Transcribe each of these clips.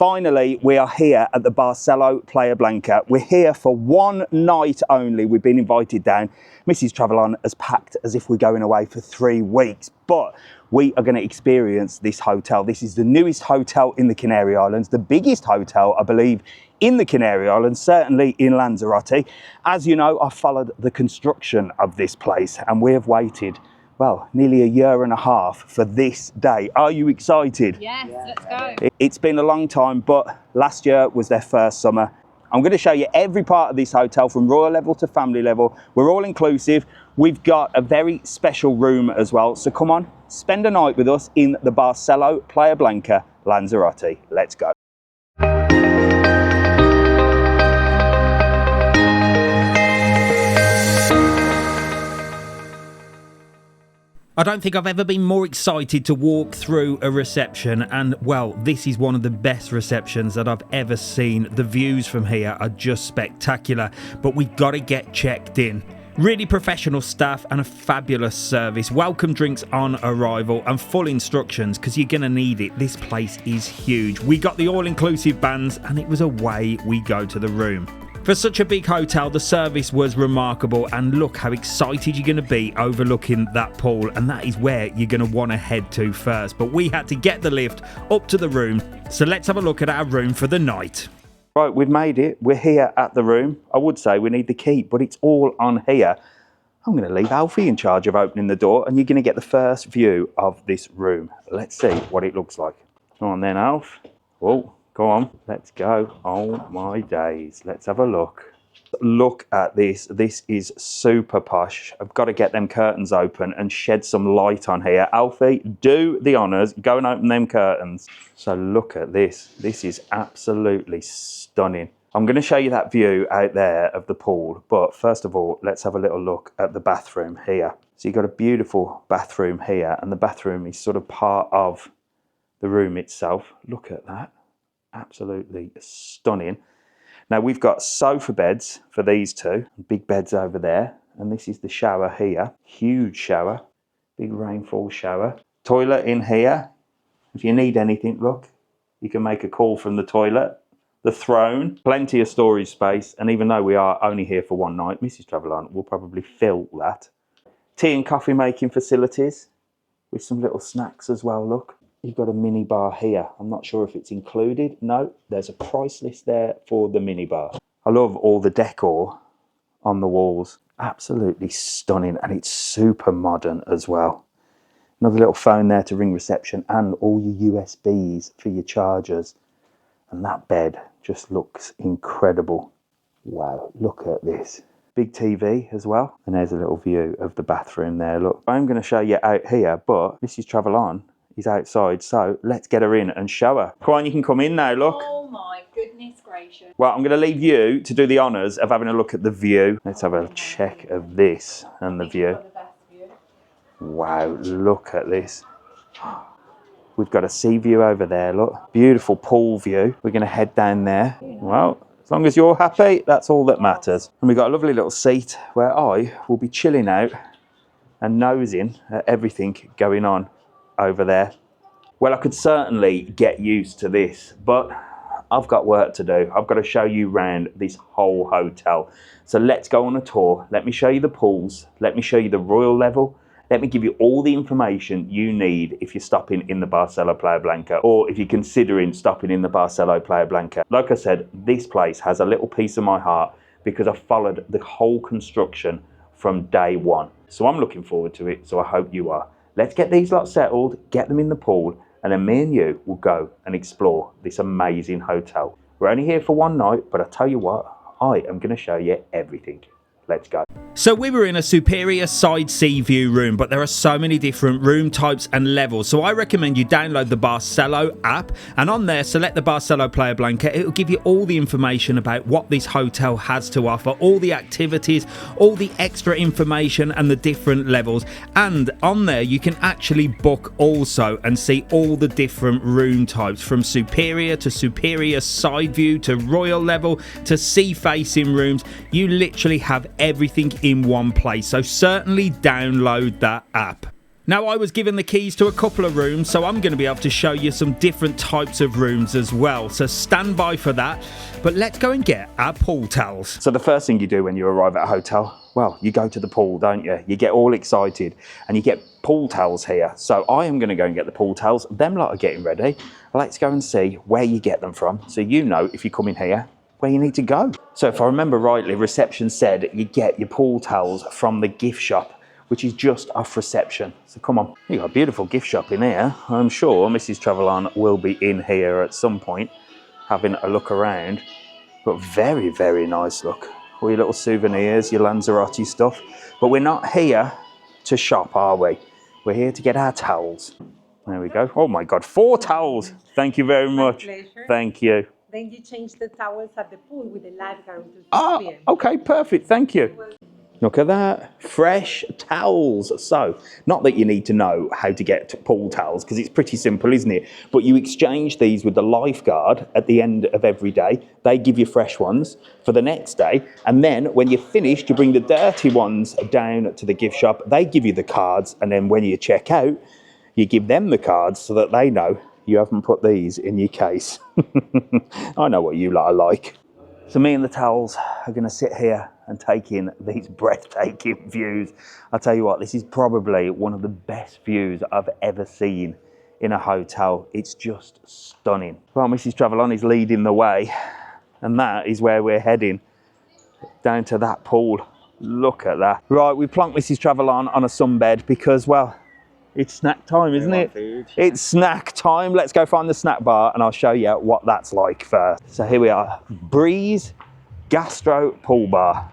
Finally, we are here at the Barceló Playa Blanca. We're here for one night only. We've been invited down. Mrs TravelON has packed as if we're going away for 3 weeks, but we are going to experience this hotel. This is the newest hotel in the Canary Islands, the biggest hotel, I believe, in the Canary Islands, certainly in Lanzarote. As you know, I followed the construction of this place and we have waited, well, nearly 1.5 years for this day. Are you excited? Yes, let's go. It's been a long time, but last year was their first summer. I'm going to show you every part of this hotel from royal level to family level. We're all inclusive. We've got a very special room as well. So come on, spend a night with us in the Barceló Playa Blanca, Lanzarote. Let's go. I don't think I've ever been more excited to walk through a reception, and well, this is one of the best receptions that I've ever seen. The views from here are just spectacular, but we got to get checked in. Really professional staff and a fabulous service. Welcome drinks on arrival and full instructions because you're going to need it. This place is huge. We got the all-inclusive bands and it was away we go to the room. For such a big hotel, the service was remarkable, and look how excited you're going to be overlooking that pool, and that is where you're going to want to head to first. But we had to get the lift up to the room, so let's have a look at our room for the night. Right, we've made it. We're here at the room. I would say we need the key, but it's all on here. I'm going to leave Alfie in charge of opening the door, and you're going to get the first view of this room. Let's see what it looks like. Come on then, Alf. Oh. Go on, let's go. Oh my days, let's have a look. Look at this. This is super posh. I've got to get them curtains open and shed some light on here. Alfie, do the honours. Go and open them curtains. So look at this. This is absolutely stunning. I'm going to show you that view out there of the pool. But first of all, let's have a little look at the bathroom here. So you've got a beautiful bathroom here, and the bathroom is sort of part of the room itself. Look at that. Absolutely stunning. Now we've got sofa beds for these two, big beds over there, and this is the shower here. Huge shower, big rainfall shower. Toilet in here. If you need anything, look, you can make a call from the toilet. The throne, plenty of storage space, and even though we are only here for one night, Mrs TravelON will probably fill that. Tea and coffee making facilities with some little snacks as well, look. You've got a mini bar here. I'm not sure if it's included. No, there's a price list there for the mini bar. I love all the decor on the walls. Absolutely stunning, and it's super modern as well. Another little phone there to ring reception, and all your USBs for your chargers. And that bed just looks incredible. Wow, look at this. Big TV as well. And there's a little view of the bathroom there. Look, I'm going to show you out here, but Mrs TravelON is outside, so let's get her in and show her. Come on, you can come in now, look. Oh my goodness gracious. Well, I'm going to leave you to do the honours of having a look at the view. Let's have a check of this and the view. Wow, look at this. We've got a sea view over there, look. Beautiful pool view. We're going to head down there. Well, as long as you're happy, that's all that matters. And we've got a lovely little seat where I will be chilling out and nosing at everything going on over there. Well, I could certainly get used to this, but I've got work to do. I've got to show you around this whole hotel. So let's go on a tour. Let me show you the pools. Let me show you the royal level. Let me give you all the information you need if you're stopping in the Barceló Playa Blanca, or if you're considering stopping in the Barceló Playa Blanca. Like I said, this place has a little piece of my heart because I followed the whole construction from day one. So I'm looking forward to it, so I hope you are. Let's get these lots settled, get them in the pool, and then me and you will go and explore this amazing hotel. We're only here for one night, but I tell you what, I am going to show you everything. Let's go. So we were in a superior side sea view room, but there are so many different room types and levels. So I recommend you download the Barcelo app, and on there select the Barceló Playa Blanca. It will give you all the information about what this hotel has to offer, all the activities, all the extra information and the different levels. And on there you can actually book also and see all the different room types, from superior to superior side view to royal level to sea facing rooms. You literally have everything in one place, so certainly download that app. Now, I was given the keys to a couple of rooms, so I'm going to be able to show you some different types of rooms as well. So stand by for that. But let's go and get our pool towels. So the first thing you do when you arrive at a hotel, well, you go to the pool, don't you? You get all excited and you get pool towels here. So I am going to go and get the pool towels. Them lot are getting ready. Let's go and see where you get them from, so you know if you come in here where you need to go. So if I remember rightly, reception said you get your pool towels from the gift shop, which is just off reception. So come on, you got a beautiful gift shop in here. I'm sure Mrs TravelON will be in here at some point having a look around, but very, very nice look. All your little souvenirs, your Lanzarote stuff. But we're not here to shop, are we? We're here to get our towels. There we go. Oh my God, 4 towels. Thank you very much. My pleasure. Thank you. Then you change the towels at the pool with the lifeguard until 6 p.m. Okay, perfect. Thank you. Look at that. Fresh towels. So, not that you need to know how to get pool towels, because it's pretty simple, isn't it? But you exchange these with the lifeguard at the end of every day. They give you fresh ones for the next day. And then when you're finished, you bring the dirty ones down to the gift shop. They give you the cards. And then when you check out, you give them the cards so that they know you haven't put these in your case. I know what you lot are like. So me and the towels are going to sit here and take in these breathtaking views. I'll tell you what, this is probably one of the best views I've ever seen in a hotel. It's just stunning. Well, Mrs TravelON is leading the way, and that is where we're heading, down to that pool. Look at that. Right, we plonked Mrs TravelON on a sunbed because, well, it's snack time, isn't it? Food, yeah. It's snack time. Let's go find the snack bar and I'll show you what that's like first. So here we are, Breeze Gastro Pool Bar.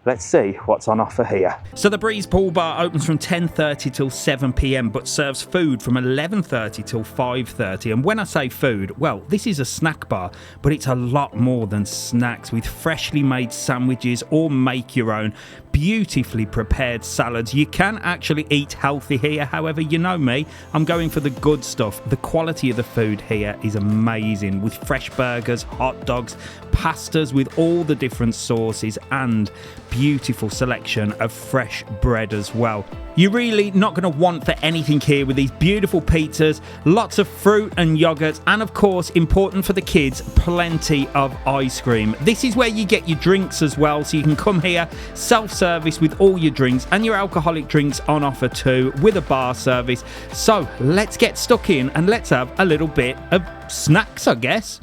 Let's see what's on offer here. So the Breeze Pool Bar opens from 10:30 till 7 p.m, but serves food from 11:30 till 5:30. And when I say food, well, this is a snack bar, but it's a lot more than snacks, with freshly made sandwiches or make your own, beautifully prepared salads. You can actually eat healthy here. However, you know me, I'm going for the good stuff. The quality of the food here is amazing, with fresh burgers, hot dogs, pastas with all the different sauces, and beautiful selection of fresh bread as well. You're really not going to want for anything here with these beautiful pizzas, lots of fruit and yogurt, and of course, important for the kids, plenty of ice cream. This is where you get your drinks as well, so you can come here, self-service with all your drinks, and your alcoholic drinks on offer too, with a bar service. So let's get stuck in and let's have a little bit of snacks, I guess.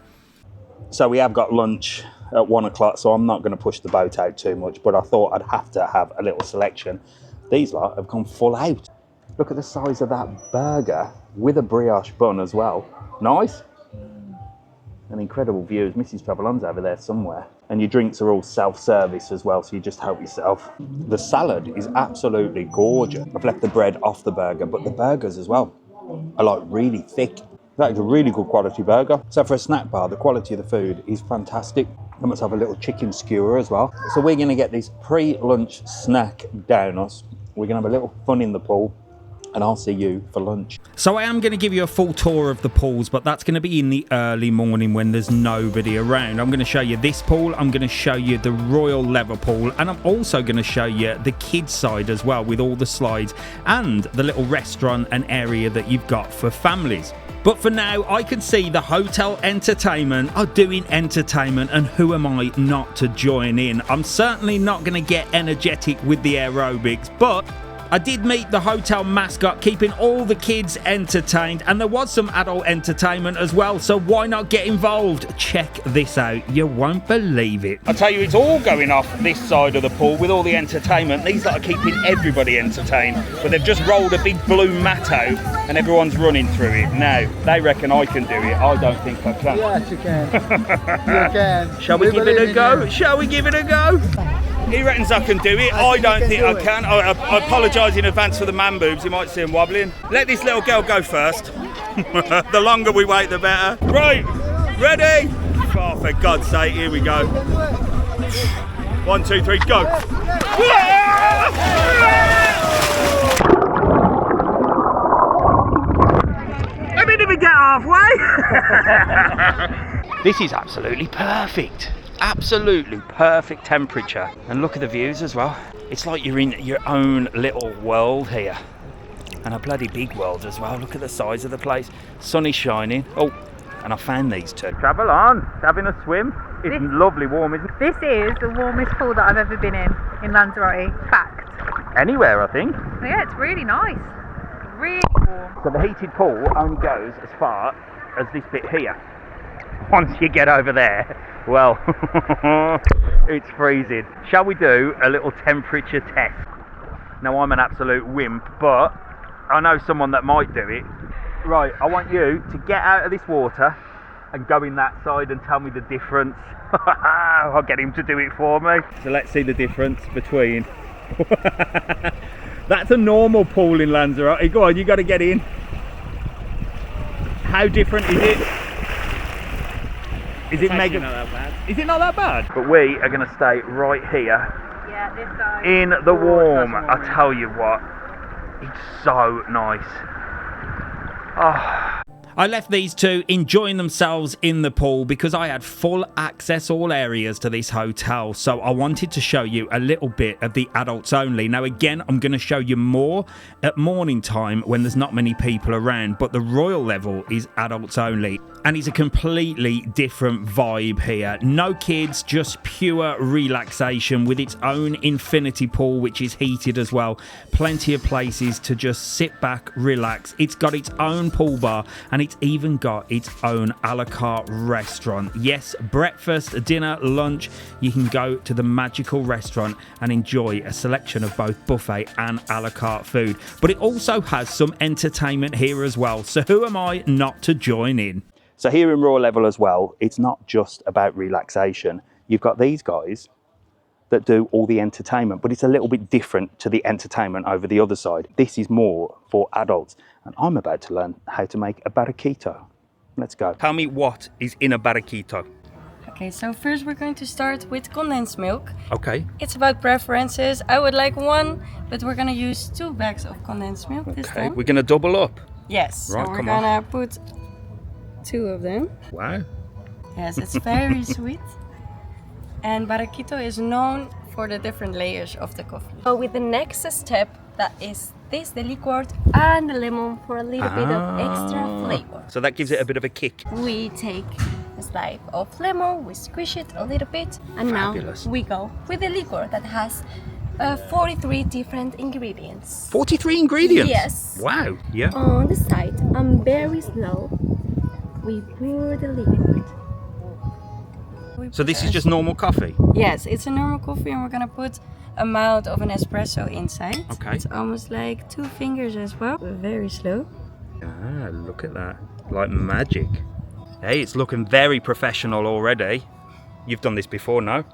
So we have got lunch at 1 o'clock, so I'm not going to push the boat out too much, but I thought I'd have to have a little selection. These lot have gone full out. Look at the size of that burger with a brioche bun as well. Nice. An incredible view. Mrs TravelON's over there somewhere. And your drinks are all self-service as well, so you just help yourself. The salad is absolutely gorgeous. I've left the bread off the burger, but the burgers as well are like really thick. That is a really good quality burger. So for a snack bar, the quality of the food is fantastic. I must have a little chicken skewer as well. So we're going to get this pre-lunch snack down us. We're going to have a little fun in the pool, and I'll see you for lunch. So I am going to give you a full tour of the pools, but that's going to be in the early morning when there's nobody around. I'm going to show you this pool, I'm going to show you the Royal Lever pool, and I'm also going to show you the kids side as well, with all the slides and the little restaurant and area that you've got for families. But for now, I can see the hotel entertainment are doing entertainment, and who am I not to join in? I'm certainly not going to get energetic with the aerobics, but I did meet the hotel mascot, keeping all the kids entertained, and there was some adult entertainment as well, so why not get involved? Check this out, you won't believe it. I tell you, it's all going off this side of the pool with all the entertainment. These are keeping everybody entertained, but they've just rolled a big blue mat out and everyone's running through it. Now, they reckon I can do it. I don't think I can. Yes, you can. You can. Shall we give it a go? Shall we give it a go? He reckons I can do it. I don't think I can. I apologise in advance for the man boobs. You might see him wobbling. Let this little girl go first. The longer we wait, the better. Right, ready? Oh, for God's sake, here we go. 1, 2, 3, go. I didn't even get halfway. This is absolutely perfect. Absolutely perfect temperature, and look at the views as well. It's like you're in your own little world here. And a bloody big world as well. Look at the size of the place. Sun is shining. Oh, and I found these two. Travel on, having a swim. It's lovely warm, isn't it? This is the warmest pool that I've ever been in Lanzarote. Fact. Anywhere, I think. Yeah, it's really nice. Really warm. So the heated pool only goes as far as this bit here. Once you get over there, well, it's freezing. Shall we do a little temperature test? Now, I'm an absolute wimp, but I know someone that might do it. Right, I want you to get out of this water and go in that side and tell me the difference. I'll get him to do it for me. So let's see the difference between... That's a normal pool in Lanzarote. Go on, you got to get in. How different is it? Is it mega? Not that bad. Is it not that bad? But we are going to stay right here. Yeah, this side. In the warm. I tell you what, it's so nice. Oh. I left these two enjoying themselves in the pool because I had full access all areas to this hotel, so I wanted to show you a little bit of the adults only. Now again, I'm going to show you more at morning time when there's not many people around, but the royal level is adults only. And it's a completely different vibe here. No kids, just pure relaxation with its own infinity pool, which is heated as well. Plenty of places to just sit back, relax. It's got its own pool bar and it's even got its own a la carte restaurant. Yes, breakfast, dinner, lunch. You can go to the magical restaurant and enjoy a selection of both buffet and a la carte food. But it also has some entertainment here as well. So who am I not to join in? So here in Royal Level as well, it's not just about relaxation. You've got these guys that do all the entertainment, but it's a little bit different to the entertainment over the other side. This is more for adults, and I'm about to learn how to make a barraquito. Let's go. Tell me what is in a barraquito. Okay, so first we're going to start with condensed milk. Okay. It's about preferences. I would like one, but we're gonna use 2 bags of condensed milk this time. We're gonna double up. Yes, Right, so we're come gonna put 2 of them. Wow. Yes, it's very sweet. And barraquito is known for the different layers of the coffee. So with the next step, that is this, the liqueur and the lemon for a little bit of extra flavor. So that gives it a bit of a kick. We take a slice of lemon, we squish it a little bit, and Fabulous. Now we go with the liqueur that has 43 different ingredients. 43 ingredients? Yes. Wow, yeah. On the side, and very slow, we pour the liquid. So this is just normal coffee? Yes, it's a normal coffee, and we're gonna put amount of an espresso inside. Okay. It's almost like 2 fingers as well. Very slow. Ah, look at that. Like magic. Hey, it's looking very professional already. You've done this before, no?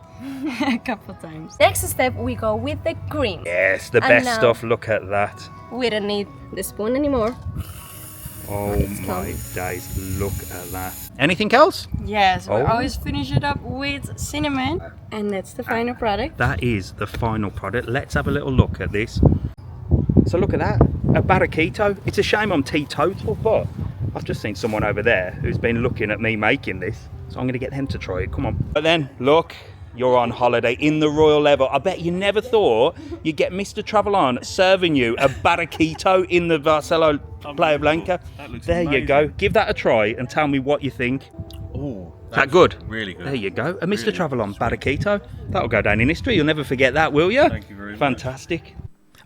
A couple times. Next step, we go with the cream. Yes, the And best now- stuff. Look at that. We don't need the spoon anymore. Oh my days, look at that. Anything else? Yes, we Oh. always finish it up with cinnamon. And that's the final product. That is the final product. Let's have a little look at this. So look at that, a barraquito. It's a shame I'm teetotal, but I've just seen someone over there who's been looking at me making this. So I'm gonna get them to try it, come on. But then, look, you're on holiday in the Royal Level. I bet you never thought you'd get Mr TravelON serving you a barraquito in the Barceló Playa Blanca. That looks there amazing. you go. Give that a try and tell me what you think. Oh, Is that good? Really good. There you go. A Mr Really TravelON sweet. barraquito. That'll go down in history. You'll never forget that, will you? Thank you very much. Fantastic.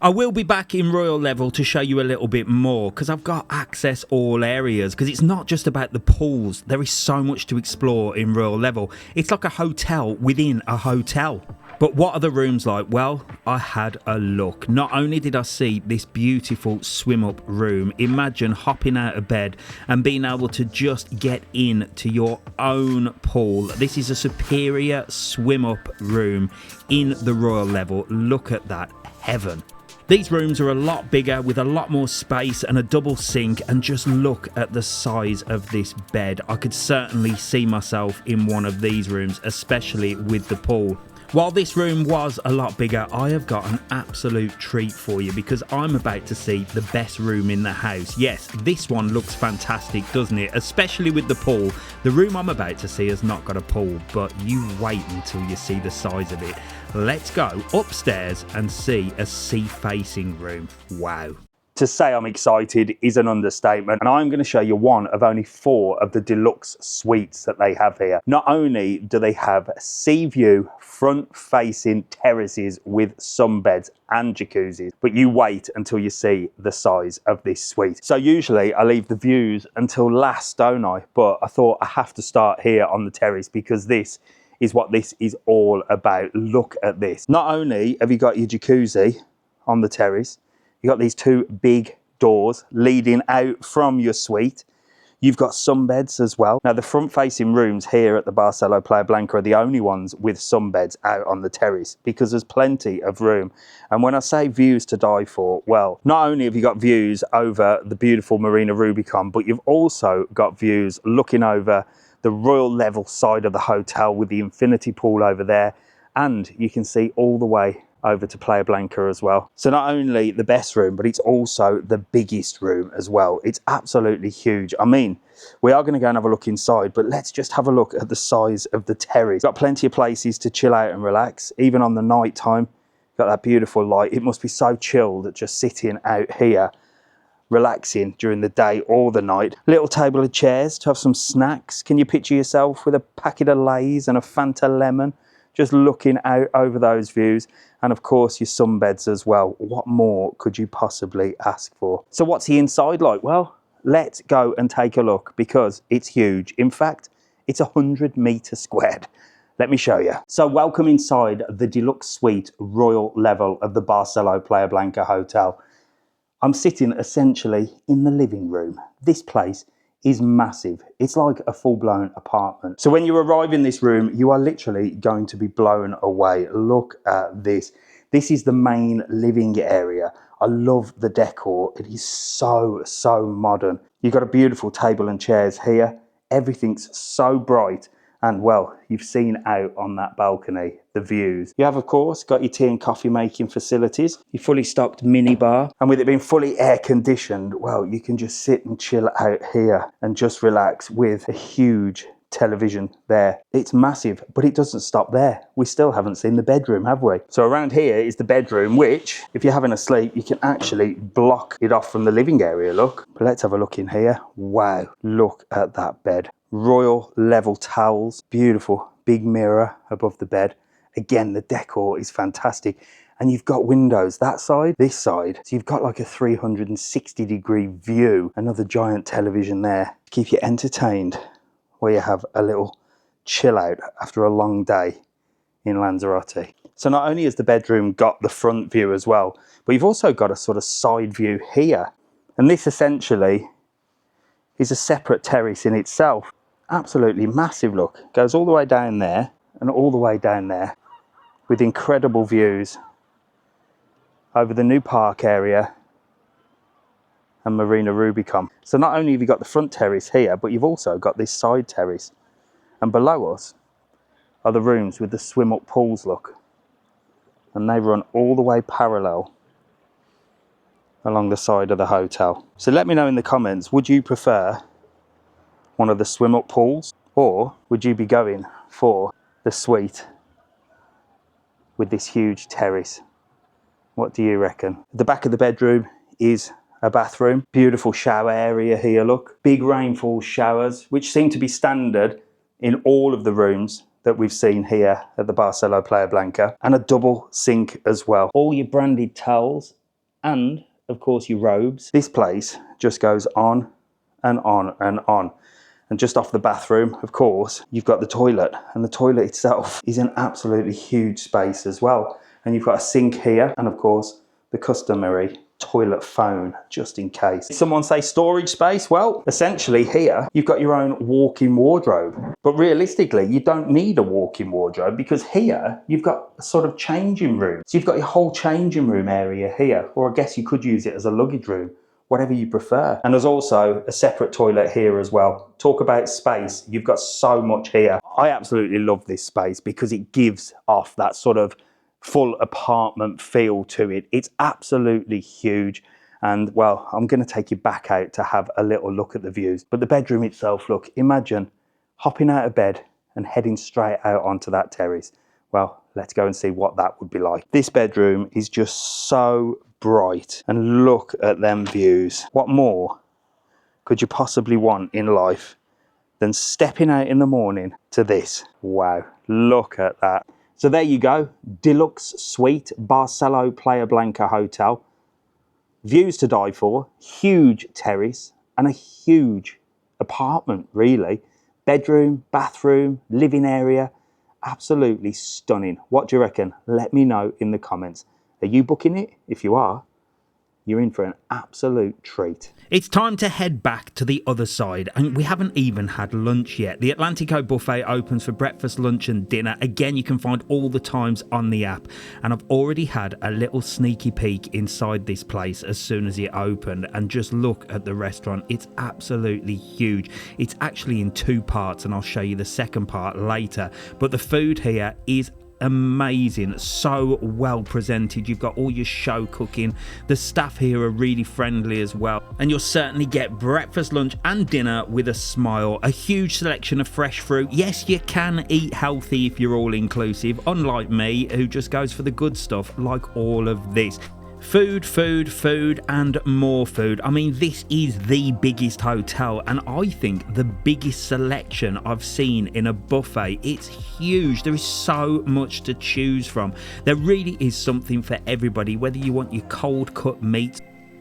I will be back in Royal Level to show you a little bit more because I've got access all areas because it's not just about the pools. There is so much to explore in Royal Level. It's like a hotel within a hotel. But what are the rooms like? Well, I had a look. Not only did I see this beautiful swim up room, imagine hopping out of bed and being able to just get in to your own pool. This is a superior swim up room in the Royal Level. Look at that, heaven. These rooms are a lot bigger with a lot more space and a double sink, and just look at the size of this bed. I could certainly see myself in one of these rooms, especially with the pool. While this room was a lot bigger, I have got an absolute treat for you because I'm about to see the best room in the house. Yes, this one looks fantastic, doesn't it? Especially with the pool. The room I'm about to see has not got a pool, but you wait until you see the size of it. Let's go upstairs and see a sea-facing room. Wow. To say I'm excited is an understatement, and I'm going to show you one of only 4 of the deluxe suites that they have here. Not only do they have sea view, front facing terraces with sunbeds and jacuzzis, but you wait until you see the size of this suite. So usually I leave the views until last, don't I? But I thought I have to start here on the terrace because this is what this is all about. Look at this. Not only have you got your jacuzzi on the terrace, you got these 2 big doors leading out from your suite. You've got sunbeds as well. Now the front facing rooms here at the Barceló Playa Blanca are the only ones with sunbeds out on the terrace because there's plenty of room. And when I say views to die for, well, not only have you got views over the beautiful Marina Rubicon, but you've also got views looking over the royal level side of the hotel with the infinity pool over there. And you can see all the way over to Playa Blanca as well. So not only the best room, but it's also the biggest room as well. It's absolutely huge. I mean, we are going to go and have a look inside, but let's just have a look at the size of the terrace. Got plenty of places to chill out and relax, even on the night time. Got that beautiful light. It must be so chilled just sitting out here, relaxing during the day or the night. Little table of chairs to have some snacks. Can you picture yourself with a packet of Lay's and a Fanta lemon, just looking out over those views? And of course your sunbeds as well. What more could you possibly ask for? So what's the inside like? Well, let's go and take a look because it's huge. In fact, it's 100 meters squared. Let me show you. So welcome inside the deluxe suite royal level of the Barceló Playa Blanca Hotel. I'm sitting essentially in the living room. This place is massive. It's like a full-blown apartment. So when you arrive in this room, you are literally going to be blown away. Look at this. This is the main living area. I love the decor. It is so modern. You've got a beautiful table and chairs here. Everything's so bright. And well, you've seen out on that balcony, the views. You have, of course, got your tea and coffee making facilities, your fully stocked mini bar. And with it being fully air conditioned, well, you can just sit and chill out here and just relax with a huge television there. It's massive, but it doesn't stop there. We still haven't seen the bedroom, have we? So around here is the bedroom, which if you're having a sleep, you can actually block it off from the living area, look. But let's have a look in here. Wow, look at that bed. Royal level towels, beautiful big mirror above the bed. Again, the decor is fantastic. And you've got windows that side, this side. So you've got like a 360-degree view. Another giant television there to keep you entertained while you have a little chill out after a long day in Lanzarote. So not only has the bedroom got the front view as well, but you've also got a sort of side view here. And this essentially is a separate terrace in itself. Absolutely massive, look. Goes all the way down there and all the way down there with incredible views over the new park area and Marina Rubicon. So not only have you got the front terrace here, but you've also got this side terrace. And below us are the rooms with the swim up pools, look. And they run all the way parallel along the side of the hotel. So let me know in the comments, would you prefer one of the swim up pools, or would you be going for the suite with this huge terrace? What do you reckon? At the back of the bedroom is a bathroom. Beautiful shower area here, look. Big rainfall showers, which seem to be standard in all of the rooms that we've seen here at the Barceló Playa Blanca. And a double sink as well. All your branded towels and, of course, your robes. This place just goes on and on and on. And just off the bathroom, of course, you've got the toilet. And the toilet itself is an absolutely huge space as well. And you've got a sink here. And of course, the customary toilet phone, just in case. Someone say storage space? Well, essentially here, you've got your own walk-in wardrobe. But realistically, you don't need a walk-in wardrobe because here, you've got a sort of changing room. So you've got your whole changing room area here. Or I guess you could use it as a luggage room, whatever you prefer. And there's also a separate toilet here as well. Talk about space. You've got so much here. I absolutely love this space because it gives off that sort of full apartment feel to it. It's absolutely huge. And well, I'm going to take you back out to have a little look at the views. But the bedroom itself, look, imagine hopping out of bed and heading straight out onto that terrace. Well, let's go and see what that would be like. This bedroom is just so bright. And look at them views. What more could you possibly want in life than stepping out in the morning to this? Wow, look at that. So there you go, deluxe suite, Barceló Playa Blanca Hotel. Views to die for, huge terrace and a huge apartment really. Bedroom, bathroom, living area, absolutely stunning. What do you reckon? Let me know in the comments. Are you booking it? If you are, you're in for an absolute treat. It's time to head back to the other side, and we haven't even had lunch yet. The Atlantico buffet opens for breakfast, lunch and dinner. Again, you can find all the times on the app, and I've already had a little sneaky peek inside this place as soon as it opened, and just look at the restaurant. It's absolutely huge. It's actually in two parts, and I'll show you the second part later, but the food here is amazing, so well presented. You've got all your show cooking. The staff here are really friendly as well, and you'll certainly get breakfast, lunch and dinner with a smile. A huge selection of fresh fruit. Yes, you can eat healthy if you're all inclusive, unlike me who just goes for the good stuff like all of this. Food, food, food and more food. I mean, this is the biggest hotel, and I think the biggest selection I've seen in a buffet. It's huge. There is so much to choose from. There really is something for everybody, whether you want your cold cut meats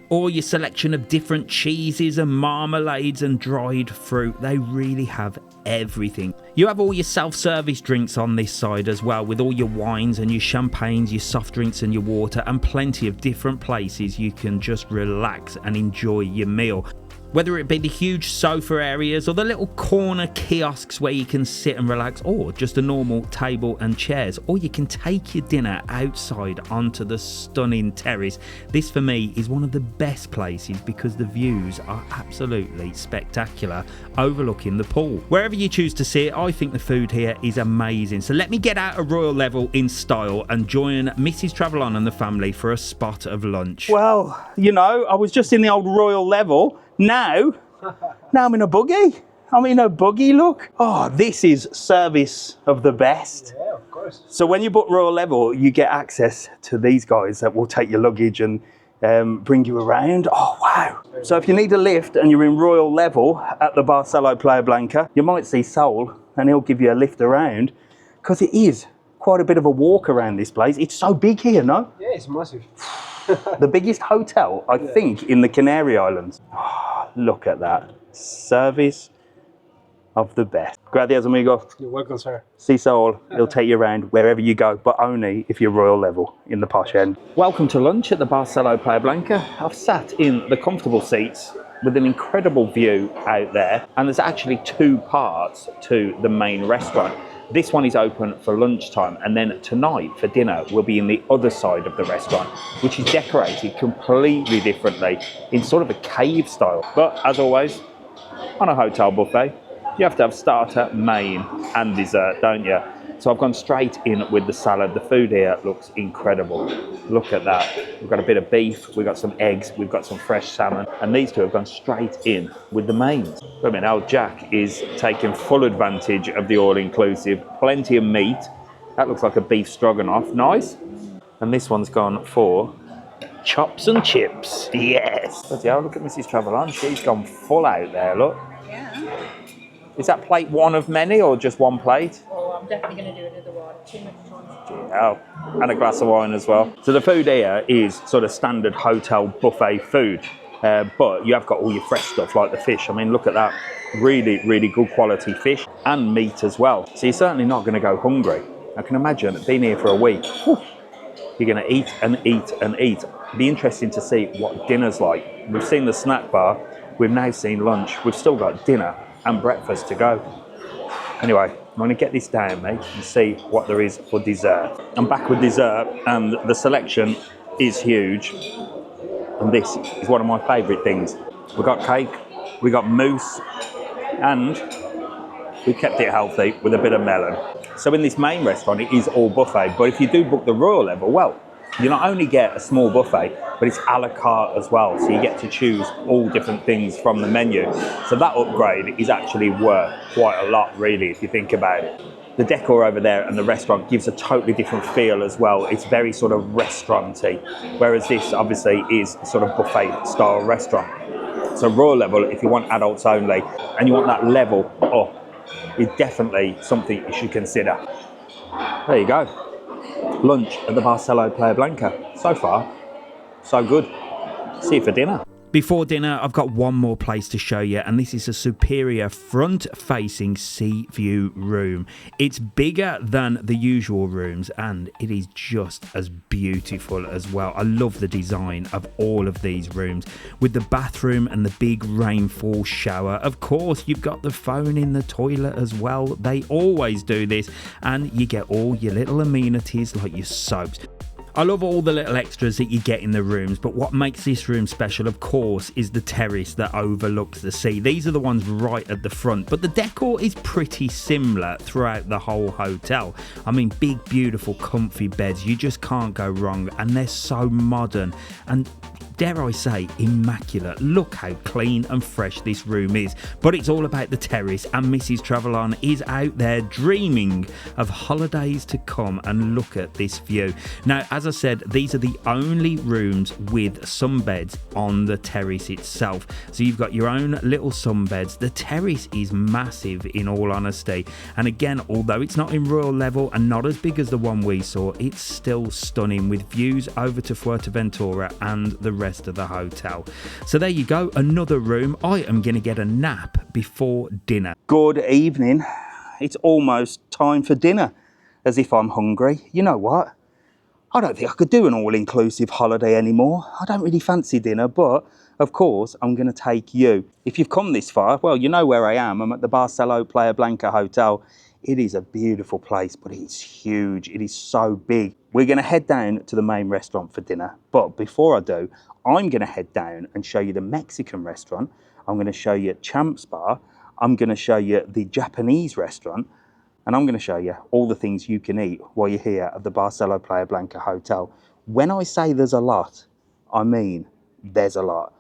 or your selection of different cheeses and marmalades and dried fruit. They really have everything. You have all your self-service drinks on this side as well, with all your wines and your champagnes, your soft drinks and your water, and plenty of different places you can just relax and enjoy your meal. Whether it be the huge sofa areas or the little corner kiosks where you can sit and relax, or just a normal table and chairs, or you can take your dinner outside onto the stunning terrace. This for me is one of the best places because the views are absolutely spectacular, overlooking the pool. Wherever you choose to sit, I think the food here is amazing. So let me get out of Royal Level in style and join Mrs TravelON and the family for a spot of lunch. Well, you know, I was just in the old Royal Level. Now I'm in a buggy. I'm in a buggy, look. Oh, this is service of the best. Yeah, of course. So when you book Royal Level, you get access to these guys that will take your luggage and bring you around. Oh, wow. So if you need a lift and you're in Royal Level at the Barceló Playa Blanca, you might see Sol and he'll give you a lift around, because it is quite a bit of a walk around this place. It's so big here, no? Yeah, it's massive. The biggest hotel, I think, in the Canary Islands. Oh, look at that. Service of the best. Gracias, amigo. You're welcome, sir. See Sol, he'll take you around wherever you go, but only if you're Royal Level in the posh end. Welcome to lunch at the Barceló Playa Blanca. I've sat in the comfortable seats with an incredible view out there, and there's actually two parts to the main restaurant. This one is open for lunchtime, and then tonight for dinner we'll be in the other side of the restaurant, which is decorated completely differently in sort of a cave style. But as always, on a hotel buffet, you have to have starter, main and dessert, don't you? So I've gone straight in with the salad. The food here looks incredible. Look at that. We've got a bit of beef, we've got some eggs, we've got some fresh salmon, and these two have gone straight in with the mains. I mean, old Jack is taking full advantage of the all-inclusive. Plenty of meat. That looks like a beef stroganoff. Nice. And this one's gone for chops and chips. Yes. But yeah, look at Mrs TravelON. She's gone full out there, look. Yeah. Is that plate one of many or just one plate? Oh, I'm definitely going to do another one. Too much choice. Oh, and a glass of wine as well. So the food here is sort of standard hotel buffet food, but you have got all your fresh stuff like the fish. I mean, look at that. Really, really good quality fish and meat as well. So you're certainly not going to go hungry. I can imagine being here for a week. Whew, you're going to eat and eat and eat. It'd be interesting to see what dinner's like. We've seen the snack bar. We've now seen lunch. We've still got dinner and breakfast to go. Anyway, I'm going to get this down, mate, and see what there is for dessert. I'm back with dessert, and the selection is huge. And this is one of my favourite things. We've got cake, we got mousse, and we kept it healthy with a bit of melon. So in this main restaurant, it is all buffet, but if you do book the Royal Level, well, You not only get a small buffet, but it's a la carte as well. So you get to choose all different things from the menu. So that upgrade is actually worth quite a lot, really, if you think about it. The decor over there and the restaurant gives a totally different feel as well. It's very sort of restaurant-y, whereas this obviously is sort of buffet style restaurant. So royal level, if you want adults only and you want that level up, is definitely something you should consider. There you go. Lunch at the Barceló Playa Blanca. So far, so good. See you for dinner. Before dinner, I've got one more place to show you, and this is a superior front-facing sea view room. It's bigger than the usual rooms, and it is just as beautiful as well. I love the design of all of these rooms, with the bathroom and the big rainfall shower. Of course, you've got the phone in the toilet as well. They always do this, and you get all your little amenities like your soaps. I love all the little extras that you get in the rooms, but what makes this room special, of course, is the terrace that overlooks the sea. These are the ones right at the front, but the decor is pretty similar throughout the whole hotel. I mean, big, beautiful, comfy beds. You just can't go wrong, and they're so modern and, dare I say, immaculate. Look how clean and fresh this room is. But it's all about the terrace, and Mrs TravelON is out there dreaming of holidays to come, and look at this view. Now, as I said, these are the only rooms with sunbeds on the terrace itself. So you've got your own little sunbeds. The terrace is massive, in all honesty. And again, although it's not in royal level and not as big as the one we saw, it's still stunning, with views over to Fuerteventura and the rest of the hotel. So there you go, another room. I am going to get a nap before dinner. Good evening. It's almost time for dinner. As if I'm hungry. You know what? I don't think I could do an all-inclusive holiday anymore. I don't really fancy dinner, but of course I'm going to take you. If you've come this far, well, you know where I am. I'm at the Barceló Playa Blanca Hotel. It is a beautiful place, but it's huge. It is so big. We're going to head down to the main restaurant for dinner. But before I do, I'm going to head down and show you the Mexican restaurant. I'm going to show you Champs Bar. I'm going to show you the Japanese restaurant. And I'm going to show you all the things you can eat while you're here at the Barceló Playa Blanca Hotel. When I say there's a lot, I mean there's a lot.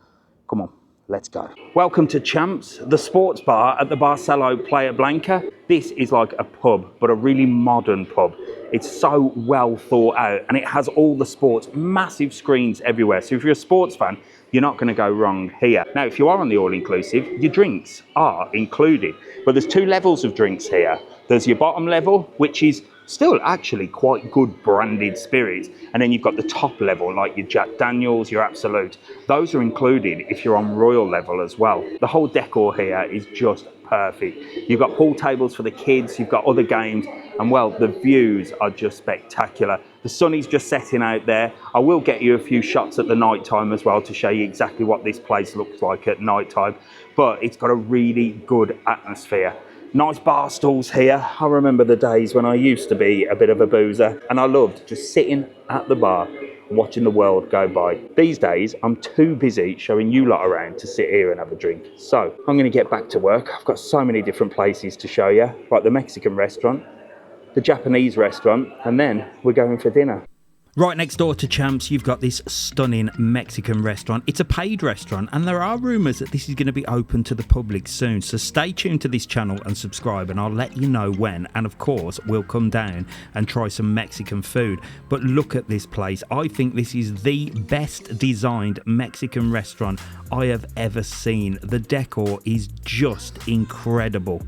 Come on, let's go. Welcome to Champs, the sports bar at the Barceló Playa Blanca. This is like a pub, but a really modern pub. It's so well thought out, and it has all the sports, massive screens everywhere. So if you're a sports fan, you're not going to go wrong here. Now, if you are on the all-inclusive, your drinks are included. But there's two levels of drinks here. There's your bottom level, which is still actually quite good branded spirits. And then you've got the top level, like your Jack Daniels, your Absolute. Those are included if you're on royal level as well. The whole decor here is just perfect. You've got pool tables for the kids, you've got other games, and well, the views are just spectacular. The sun is just setting out there. I will get you a few shots at the night time as well to show you exactly what this place looks like at night time, but it's got a really good atmosphere. Nice bar stools here. I remember the days when I used to be a bit of a boozer, and I loved just sitting at the bar watching the world go by. These days, I'm too busy showing you lot around to sit here and have a drink. So I'm going to get back to work. I've got so many different places to show you, like the Mexican restaurant, the Japanese restaurant, and then we're going for dinner. Right next door to Champs, you've got this stunning Mexican restaurant. It's a paid restaurant, and there are rumours that this is going to be open to the public soon. So stay tuned to this channel and subscribe, and I'll let you know when. And of course, we'll come down and try some Mexican food. But look at this place. I think this is the best designed Mexican restaurant I have ever seen. The decor is just incredible.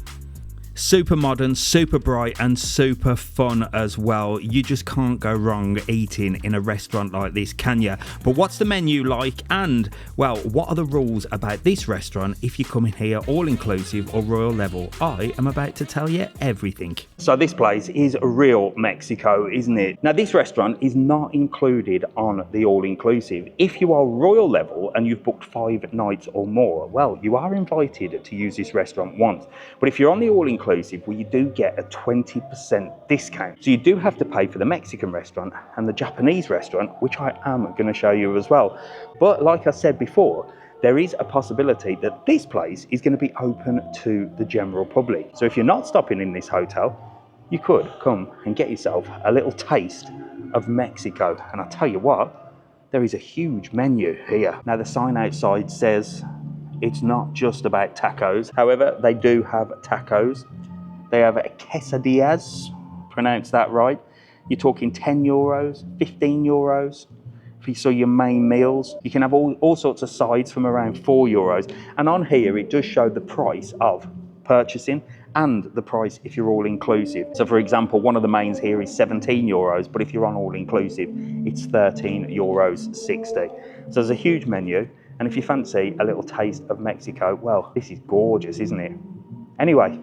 Super modern, super bright, and super fun as well. You just can't go wrong eating in a restaurant like this, can you? But what's the menu like? And, well, what are the rules about this restaurant if you come in here all-inclusive or royal level? I am about to tell you everything. So this place is real Mexico, isn't it? Now, this restaurant is not included on the all-inclusive. If you are royal level and you've booked 5 nights or more, well, you are invited to use this restaurant once. But if you're on the all-inclusive, well, you do get a 20% discount. So you do have to pay for the Mexican restaurant and the Japanese restaurant, which I am going to show you as well. But like I said before, there is a possibility that this place is going to be open to the general public. So if you're not stopping in this hotel, you could come and get yourself a little taste of Mexico. And I'll tell you what, there is a huge menu here. Now the sign outside says it's not just about tacos. However, they do have tacos. They have quesadillas, pronounce that right. You're talking 10 euros, 15 euros. If you saw your main meals, you can have all sorts of sides from around 4 euros. And on here, it does show the price of purchasing and the price if you're all inclusive. So for example, one of the mains here is 17 euros, but if you're on all inclusive, it's 13 euros 60. So there's a huge menu. And if you fancy a little taste of Mexico, well, this is gorgeous, isn't it? Anyway,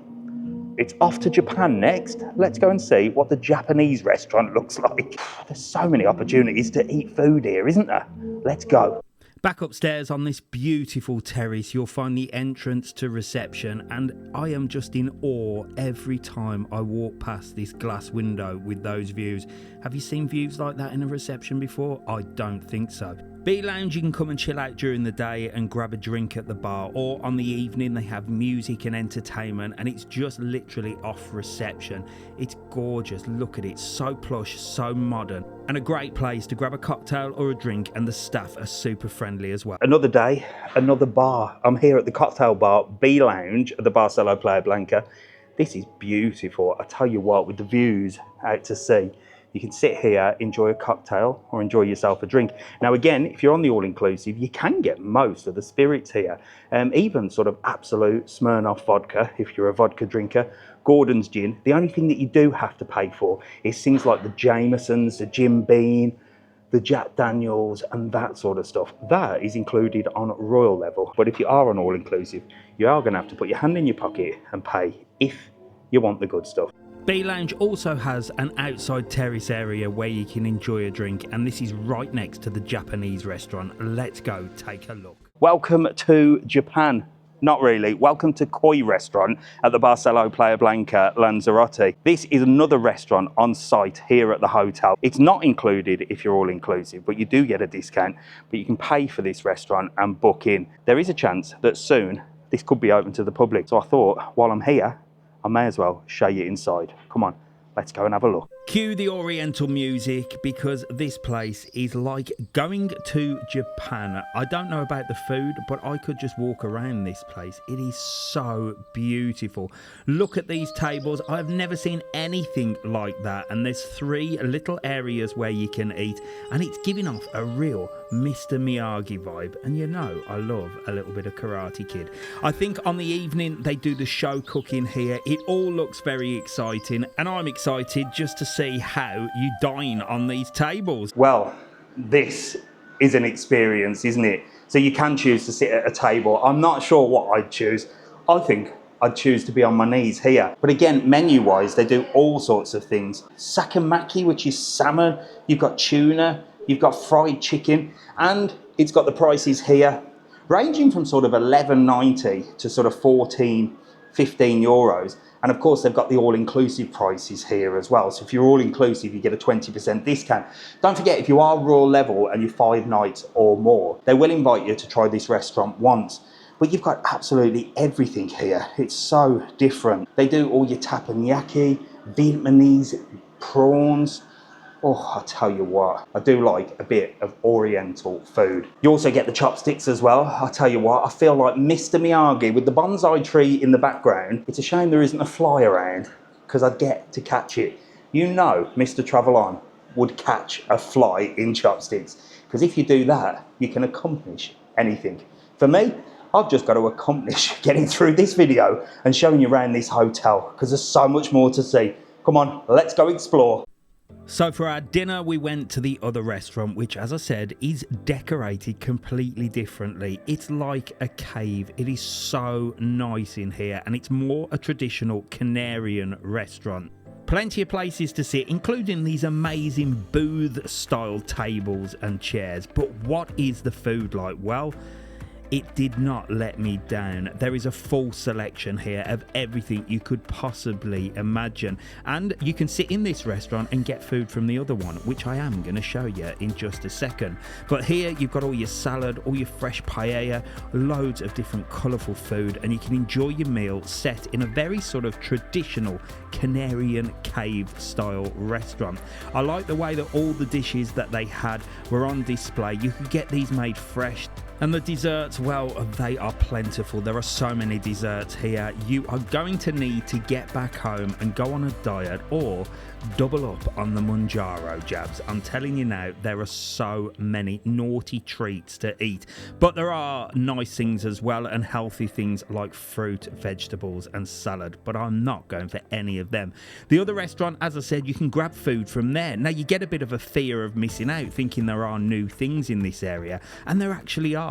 it's off to Japan next. Let's go and see what the Japanese restaurant looks like. There's so many opportunities to eat food here, isn't there? Let's go. Back upstairs on this beautiful terrace, you'll find the entrance to reception, and I am just in awe every time I walk past this glass window with those views. Have you seen views like that in a reception before? I don't think so. Blounge, you can come and chill out during the day and grab a drink at the bar, or on the evening they have music and entertainment, and it's just literally off reception. It's gorgeous, look at it, so plush, so modern, and a great place to grab a cocktail or a drink, and the staff are super friendly as well. Another day, another bar. I'm here at the cocktail bar, Blounge at the Barceló Playa Blanca. This is beautiful. I tell you what, with the views out to sea, you can sit here, enjoy a cocktail or enjoy yourself a drink. Now again, if you're on the all-inclusive, you can get most of the spirits here. Even sort of Absolute, Smirnoff vodka, if you're a vodka drinker, Gordon's gin. The only thing that you do have to pay for is things like the Jamesons, the Jim Beam, the Jack Daniels and that sort of stuff. That is included on Royal level. But if you are on all-inclusive, you are going to have to put your hand in your pocket and pay if you want the good stuff. Blounge also has an outside terrace area where you can enjoy a drink, and this is right next to the Japanese restaurant. Let's go take a look. Welcome to Japan. Not really. Welcome to Koi restaurant at the Barceló Playa Blanca, Lanzarote. This is another restaurant on site here at the hotel. It's not included if you're all inclusive, but you do get a discount, but you can pay for this restaurant and book in. There is a chance that soon this could be open to the public. So I thought, while I'm here, I may as well show you inside. Come on, let's go and have a look. Cue the oriental music, because this place is like going to Japan. I don't know about the food, but I could just walk around this place. It is so beautiful. Look at these tables. I've never seen anything like that. And there's 3 little areas where you can eat, and it's giving off a real Mr Miyagi vibe. And you know, I love a little bit of Karate Kid. I think on the evening they do the show cooking here. It all looks very exciting, and I'm excited just to see how you dine on these tables. Well, this is an experience, isn't it? So you can choose to sit at a table. I'm not sure what I'd choose. I think I'd choose to be on my knees here. But again, menu-wise, they do all sorts of things. Sakamaki, which is salmon. You've got tuna. You've got fried chicken. And it's got the prices here, ranging from sort of $11.90 to sort of 14, 15 euros. And of course, they've got the all-inclusive prices here as well. So if you're all-inclusive, you get a 20% discount. Don't forget, if you are Royal level and you're 5 nights or more, they will invite you to try this restaurant once. But you've got absolutely everything here. It's so different. They do all your teppanyaki, Vietnamese prawns. Oh, I tell you what, I do like a bit of oriental food. You also get the chopsticks as well. I tell you what, I feel like Mr Miyagi with the bonsai tree in the background. It's a shame there isn't a fly around, because I'd get to catch it. You know Mr TravelON would catch a fly in chopsticks, because if you do that, you can accomplish anything. For me, I've just got to accomplish getting through this video and showing you around this hotel, because there's so much more to see. Come on, let's go explore. So for our dinner, we went to the other restaurant, which, as I said, is decorated completely differently. It's like a cave. It is so nice in here, and it's more a traditional Canarian restaurant. Plenty of places to sit, including these amazing booth-style tables and chairs. But what is the food like? Well, it did not let me down. There is a full selection here of everything you could possibly imagine, and you can sit in this restaurant and get food from the other one, which I am going to show you in just a second. But here you've got all your salad, all your fresh paella, loads of different colourful food, and you can enjoy your meal set in a very sort of traditional Canarian cave style restaurant. I like the way that all the dishes that they had were on display. You could get these made fresh. And the desserts, well, they are plentiful. There are so many desserts here. You are going to need to get back home and go on a diet or double up on the Manjaro jabs. I'm telling you now, there are so many naughty treats to eat. But there are nice things as well and healthy things like fruit, vegetables and salad. But I'm not going for any of them. The other restaurant, as I said, you can grab food from there. Now, you get a bit of a fear of missing out, thinking there are new things in this area. And there actually are.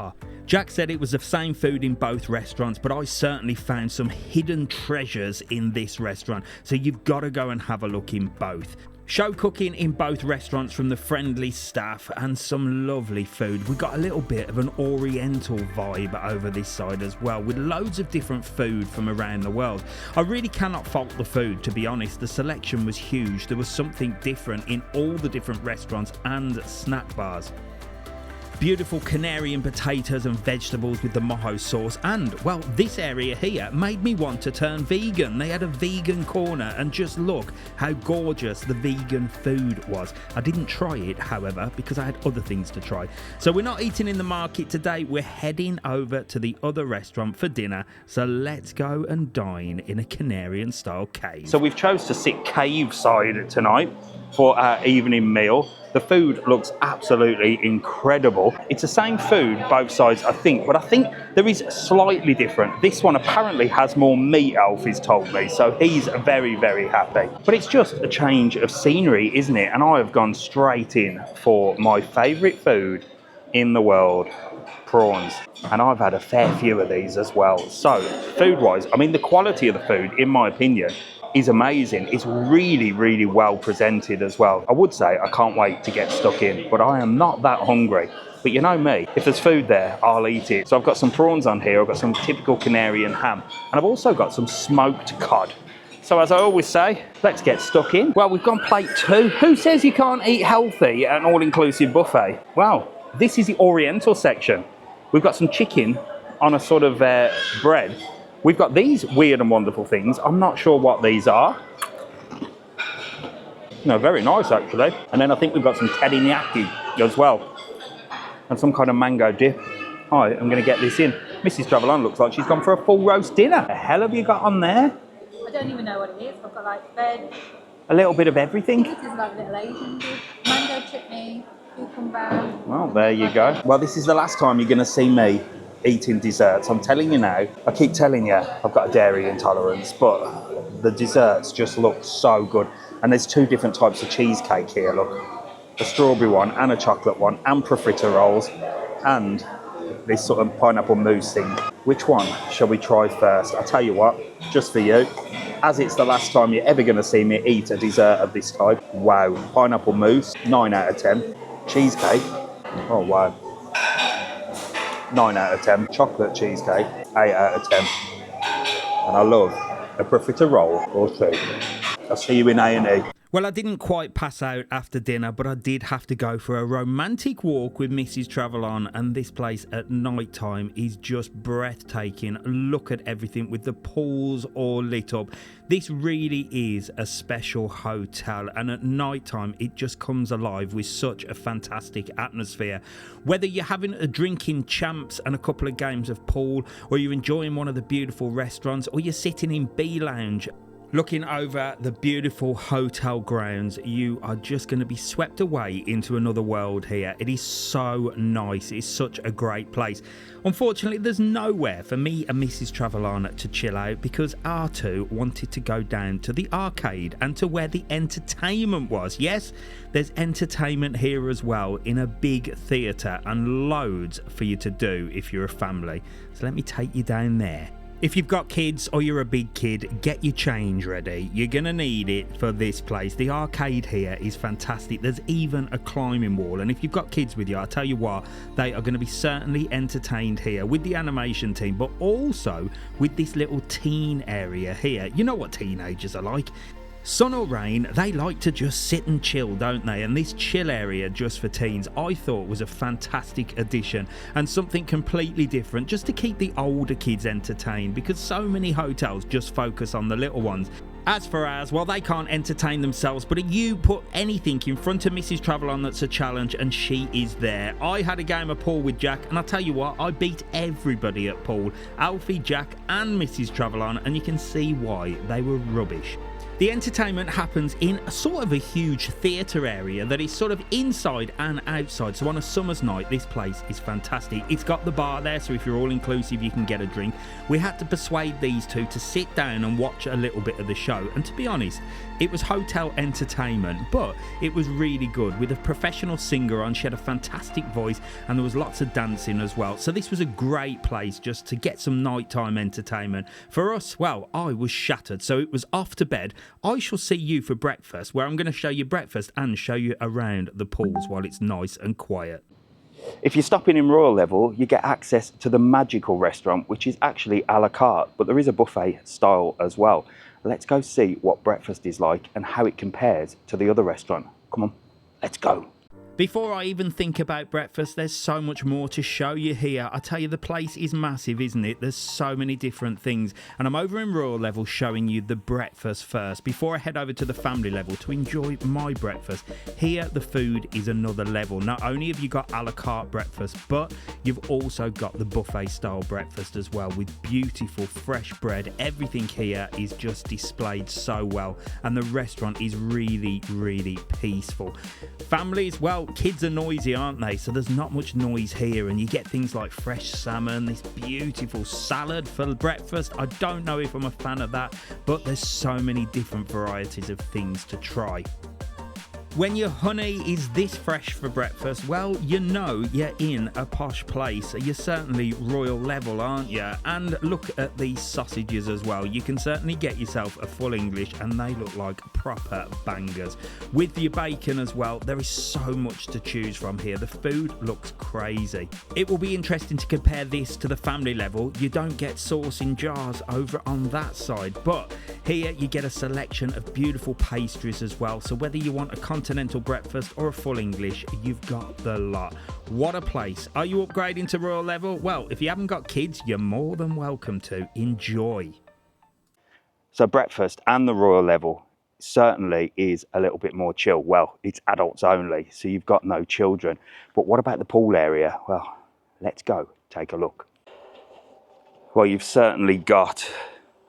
Jack said it was the same food in both restaurants, but I certainly found some hidden treasures in this restaurant, so you've got to go and have a look in both. Show cooking in both restaurants from the friendly staff and some lovely food. We got a little bit of an oriental vibe over this side as well, with loads of different food from around the world. I really cannot fault the food, to be honest. The selection was huge. There was something different in all the different restaurants and snack bars. Beautiful Canarian potatoes and vegetables with the mojo sauce, and, well, this area here made me want to turn vegan. They had a vegan corner, and just look how gorgeous the vegan food was. I didn't try it, however, because I had other things to try. So we're not eating in the market today, we're heading over to the other restaurant for dinner, so let's go and dine in a Canarian style cave. So we've chose to sit cave side tonight for our evening meal. The food looks absolutely incredible. It's the same food, both sides, I think, but I think there is slightly different. This one apparently has more meat, Alfie's told me, so he's very, very happy. But it's just a change of scenery, isn't it? And I have gone straight in for my favourite food in the world, prawns. And I've had a fair few of these as well. So, food-wise, I mean, the quality of the food, in my opinion, is amazing. It's really, really well presented as well. I would say I can't wait to get stuck in, but I am not that hungry. But you know me, if there's food there, I'll eat it. So I've got some prawns on here, I've got some typical Canarian ham, and I've also got some smoked cod. So as I always say, let's get stuck in. Well, we've gone plate 2. Who says you can't eat healthy at an all-inclusive buffet? Well, this is the Oriental section. We've got some chicken on a sort of bread. We've got these weird and wonderful things. I'm not sure what these are. No, very nice actually. And then I think we've got some teriyaki as well. And some kind of mango dip. Hi, I'm going to get this in. Mrs TravelON looks like she's gone for a full roast dinner. The hell have you got on there? I don't even know what it is. I've got like veg. A little bit of everything. This is like a little Asian dish. Mango chutney, cucumber. Well, there you go. Well, this is the last time you're going to see me eating desserts. I'm telling you now, I keep telling you I've got a dairy intolerance, but the desserts just look so good. And there's 2 different types of cheesecake here, look. A strawberry one and a chocolate one, and profiterolles, and this sort of pineapple mousse thing. Which one shall we try first? I'll tell you what, just for you, as it's the last time you're ever going to see me eat a dessert of this type. Wow, pineapple mousse, 9 out of 10. Cheesecake, oh wow. 9 out of 10. Chocolate cheesecake, 8 out of 10. And I love a profiterole or 2. I'll see you in A&E. Well, I didn't quite pass out after dinner, but I did have to go for a romantic walk with Mrs TravelON, and this place at night time is just breathtaking. Look at everything with the pools all lit up. This really is a special hotel, and at night time it just comes alive with such a fantastic atmosphere. Whether you're having a drinking champs and a couple of games of pool, or you're enjoying one of the beautiful restaurants, or you're sitting in Blounge looking over the beautiful hotel grounds, you are just going to be swept away into another world here. It is so nice. It's such a great place. Unfortunately, there's nowhere for me and Mrs TravelON to chill out because R2 wanted to go down to the arcade and to where the entertainment was. Yes, there's entertainment here as well in a big theatre, and loads for you to do if you're a family. So let me take you down there. If you've got kids or you're a big kid, get your change ready. You're going to need it for this place. The arcade here is fantastic. There's even a climbing wall. And if you've got kids with you, I'll tell you what, they are going to be certainly entertained here with the animation team, but also with this little teen area here. You know what teenagers are like. Sun or rain, they like to just sit and chill, don't they? And this chill area just for teens, I thought was a fantastic addition and something completely different just to keep the older kids entertained, because so many hotels just focus on the little ones. As for ours, well, they can't entertain themselves, but you put anything in front of Mrs TravelON that's a challenge and she is there. I had a game of pool with Jack, and I'll tell you what, I beat everybody at pool. Alfie, Jack and Mrs TravelON, and you can see why. They were rubbish. The entertainment happens in a sort of a huge theatre area that is sort of inside and outside. So on a summer's night, this place is fantastic. It's got the bar there, so if you're all inclusive, you can get a drink. We had to persuade these two to sit down and watch a little bit of the show. And to be honest, it was hotel entertainment, but it was really good with a professional singer on. She had a fantastic voice and there was lots of dancing as well. So this was a great place just to get some nighttime entertainment. For us, well, I was shattered, so it was off to bed. I shall see you for breakfast, where I'm going to show you breakfast and show you around the pools while it's nice and quiet. If you're stopping in Royal Level, you get access to the magical restaurant, which is actually a la carte, but there is a buffet style as well. Let's go see what breakfast is like and how it compares to the other restaurant. Come on, let's go. Before I even think about breakfast, there's so much more to show you here. I tell you, the place is massive, isn't it? There's so many different things. And I'm over in Royal Level showing you the breakfast first, before I head over to the family level to enjoy my breakfast. Here, the food is another level. Not only have you got a la carte breakfast, but you've also got the buffet style breakfast as well, with beautiful fresh bread. Everything here is just displayed so well. And the restaurant is really, really peaceful. Families, well, kids are noisy, aren't they? So there's not much noise here, and you get things like fresh salmon, this beautiful salad for breakfast. I don't know if I'm a fan of that, but there's so many different varieties of things to try. When your honey is this fresh for breakfast, well, you know you're in a posh place. You're certainly Royal Level, aren't you? And look at these sausages as well. You can certainly get yourself a full English, and they look like proper bangers. With your bacon as well, there is so much to choose from here. The food looks crazy. It will be interesting to compare this to the family level. You don't get sauce in jars over on that side, but here you get a selection of beautiful pastries as well. So whether you want a continental breakfast or a full English, you've got the lot. What a place. Are you upgrading to Royal Level? Well, if you haven't got kids, you're more than welcome to. Enjoy. So breakfast and the Royal Level certainly is a little bit more chill. Well, it's adults only, so you've got no children. But what about the pool area? Well, let's go take a look. Well, you've certainly got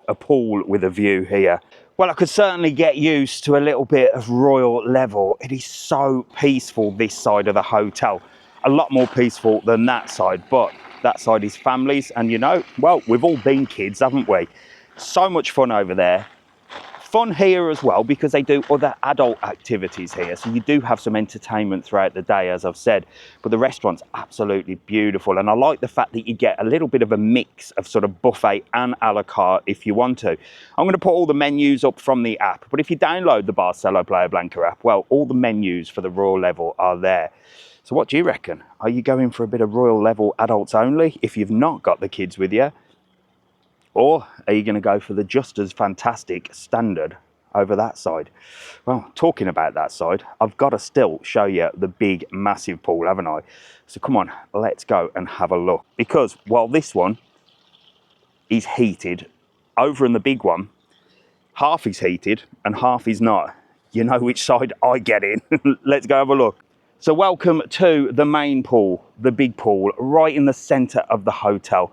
a pool with a view here. Well, I could certainly get used to a little bit of Royal Level. It is so peaceful, this side of the hotel. A lot more peaceful than that side, but that side is families. And you know, well, we've all been kids, haven't we? So much fun over there. Fun here as well, because they do other adult activities here. So you do have some entertainment throughout the day, as I've said, but the restaurant's absolutely beautiful. And I like the fact that you get a little bit of a mix of sort of buffet and a la carte if you want to. I'm going to put all the menus up from the app, but if you download the Barceló Playa Blanca app, well, all the menus for the Royal Level are there. So what do you reckon? Are you going for a bit of Royal Level adults only if you've not got the kids with you? Or are you going to go for the just as fantastic standard over that side? Well, talking about that side, I've got to still show you the big, massive pool, haven't I? So come on, let's go and have a look. Because while this one is heated, over in the big one, half is heated and half is not. You know which side I get in. Let's go have a look. So welcome to the main pool, the big pool, right in the centre of the hotel.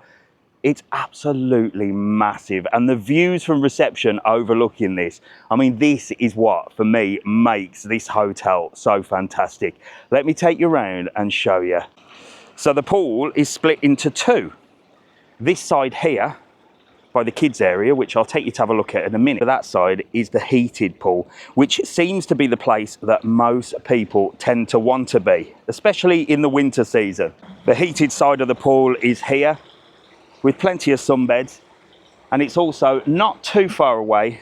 It's absolutely massive, and the views from reception overlooking this, I mean, this is what, for me, makes this hotel so fantastic. Let me take you around and show you. So the pool is split into two. This side here, by the kids area, which I'll take you to have a look at in a minute. That side is the heated pool, which seems to be the place that most people tend to want to be, especially in the winter season. The heated side of the pool is here, with plenty of sunbeds. And it's also not too far away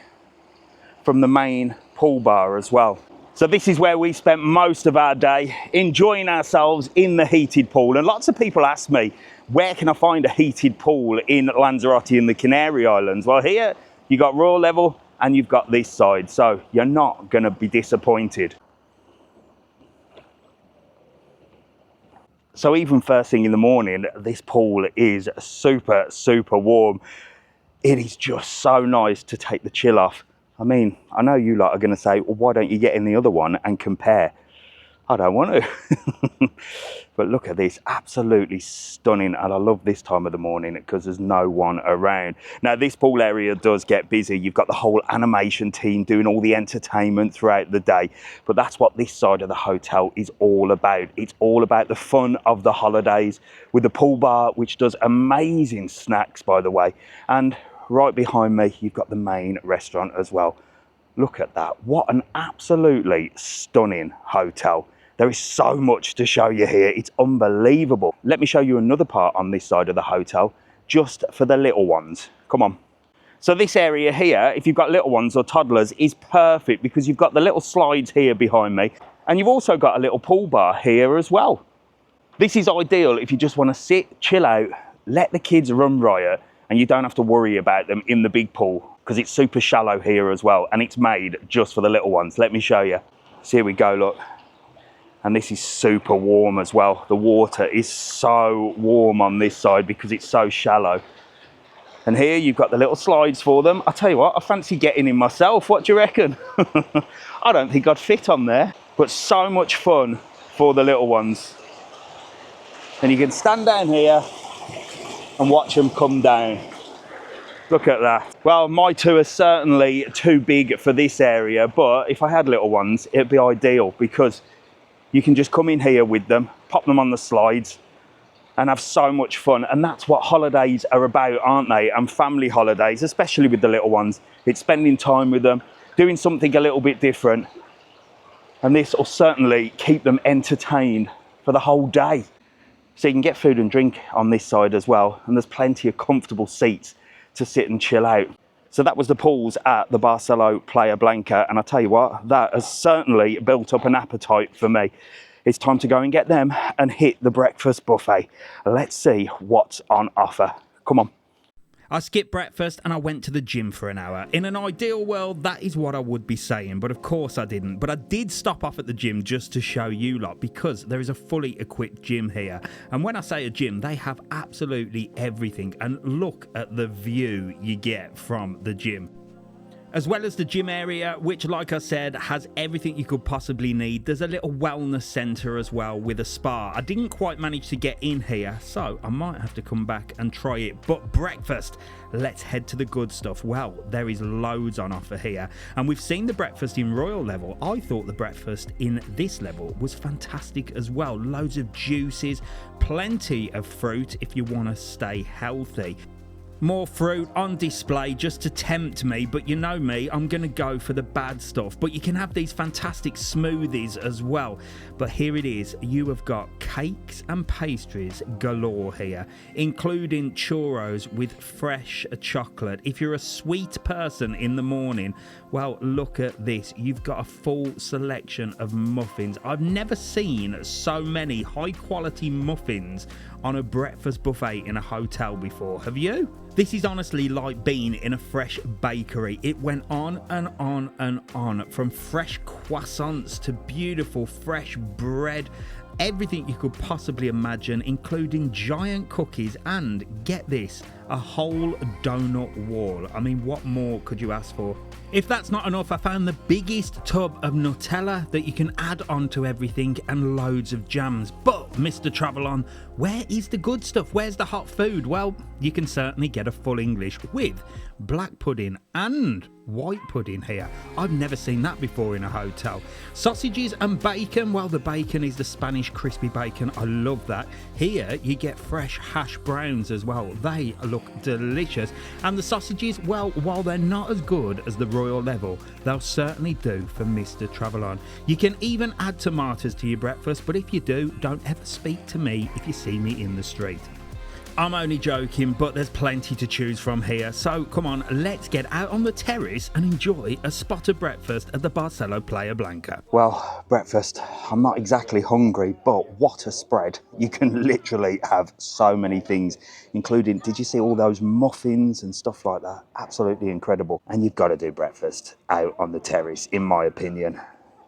from the main pool bar as well. So this is where we spent most of our day, enjoying ourselves in the heated pool. And lots of people ask me, where can I find a heated pool in Lanzarote in the Canary Islands? Well, here you got Royal Level and you've got this side, so you're not going to be disappointed. So even first thing in the morning, this pool is super, super warm. It is just so nice to take the chill off. I mean, I know you lot are going to say, well, why don't you get in the other one and compare? I don't want to. But look at this, absolutely stunning. And I love this time of the morning because there's no one around. Now, this pool area does get busy. You've got the whole animation team doing all the entertainment throughout the day. But that's what this side of the hotel is all about. It's all about the fun of the holidays with the pool bar, which does amazing snacks, by the way. And right behind me, you've got the main restaurant as well. Look at that. What an absolutely stunning hotel. There is so much to show you here. It's unbelievable. Let me show you another part on this side of the hotel, just for the little ones. Come on. So this area here, if you've got little ones or toddlers, is perfect because you've got the little slides here behind me, and you've also got a little pool bar here as well. This is ideal if you just want to sit, chill out, let the kids run riot, and you don't have to worry about them in the big pool because it's super shallow here as well, and it's made just for the little ones. Let me show you. So here we go, look. And this is super warm as well. The water is so warm on this side because it's so shallow. And here you've got the little slides for them. I'll tell you what, I fancy getting in myself. What do you reckon? I don't think I'd fit on there, but so much fun for the little ones. And you can stand down here and watch them come down. Look at that. Well, my two are certainly too big for this area, but if I had little ones, it'd be ideal because you can just come in here with them, pop them on the slides, and have so much fun. And that's what holidays are about, aren't they? And family holidays, especially with the little ones. It's spending time with them, doing something a little bit different. And this will certainly keep them entertained for the whole day. So you can get food and drink on this side as well. And there's plenty of comfortable seats to sit and chill out. So that was the pools at the Barceló Playa Blanca, and I tell you what, that has certainly built up an appetite for me. It's time to go and get them and hit the breakfast buffet. Let's see what's on offer. Come on. I skipped breakfast and I went to the gym for an hour. In an ideal world, that is what I would be saying, but of course I didn't. But I did stop off at the gym just to show you lot, because there is a fully equipped gym here. And when I say a gym, they have absolutely everything. And look at the view you get from the gym. As well as the gym area, which, like I said, has everything you could possibly need. There's a little wellness centre as well with a spa. I didn't quite manage to get in here, so I might have to come back and try it. But breakfast, let's head to the good stuff. Well, there is loads on offer here, and we've seen the breakfast in Royal Level. I thought the breakfast in this level was fantastic as well. Loads of juices, plenty of fruit if you want to stay healthy. More fruit on display just to tempt me, but you know me, I'm going to go for the bad stuff. But you can have these fantastic smoothies as well. But here it is, you have got cakes and pastries galore here, including churros with fresh chocolate. If you're a sweet person in the morning, well, look at this. You've got a full selection of muffins. I've never seen so many high quality muffins on a breakfast buffet in a hotel before. Have you? This is honestly like being in a fresh bakery. It went on and on and on, from fresh croissants to beautiful fresh bread, everything you could possibly imagine, including giant cookies and, get this, a whole donut wall. I mean, what more could you ask for? If that's not enough, I found the biggest tub of Nutella that you can add onto everything, and loads of jams. But, Mr TravelON, where is the good stuff? Where's the hot food? Well, you can certainly get a full English with black pudding and white pudding here. I've never seen that before in a hotel. Sausages and bacon. Well, the bacon is the Spanish crispy bacon. I love that. Here you get fresh hash browns as well. They look delicious. And the sausages, well, while they're not as good as the Royal Level, they'll certainly do for Mr TravelON. You can even add tomatoes to your breakfast, but if you do, don't ever speak to me if you see me in the street. I'm only joking, but there's plenty to choose from here. So come on, let's get out on the terrace and enjoy a spot of breakfast at the Barceló Playa Blanca. Well, breakfast, I'm not exactly hungry, but what a spread. You can literally have so many things, including, did you see all those muffins and stuff like that? Absolutely incredible. And you've got to do breakfast out on the terrace, in my opinion.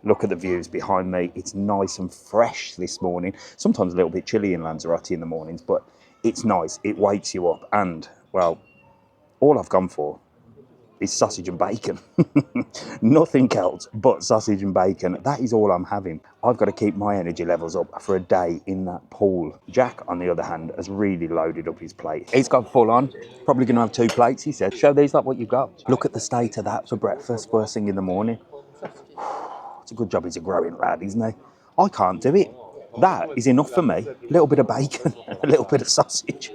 Look at the views behind me. It's nice and fresh this morning. Sometimes a little bit chilly in Lanzarote in the mornings, but it's nice. It wakes you up. And, well, all I've gone for is sausage and bacon. Nothing else but sausage and bacon. That is all I'm having. I've got to keep my energy levels up for a day in that pool. Jack, on the other hand, has really loaded up his plate. He's got full on. Probably going to have 2 plates, he said. Show these like what you've got. Look at the state of that for breakfast, first thing in the morning. It's a good job he's a growing lad, isn't he? I can't do it. That is enough for me. A little bit of bacon, a little bit of sausage.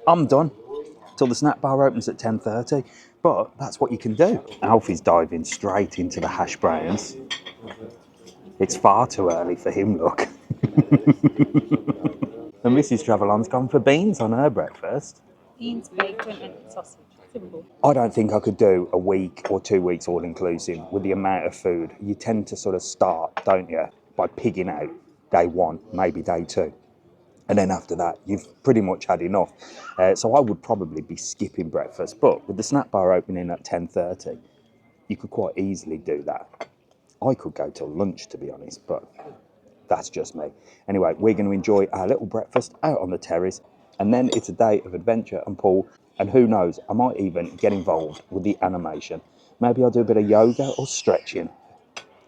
I'm done. Till the snack bar opens at 10:30. But that's what you can do. Alfie's diving straight into the hash browns. It's far too early for him, look. And Mrs TravelOn's gone for beans on her breakfast. Beans, bacon, and sausage. Simple. I don't think I could do a week or 2 weeks all-inclusive with the amount of food. You tend to sort of start, don't you, by pigging out day 1, maybe day 2. And then after that, you've pretty much had enough. So I would probably be skipping breakfast. But with the snack bar opening at 10:30, you could quite easily do that. I could go till lunch, to be honest, but that's just me. Anyway, we're going to enjoy our little breakfast out on the terrace. And then it's a day of adventure and pool. And who knows, I might even get involved with the animation. Maybe I'll do a bit of yoga or stretching.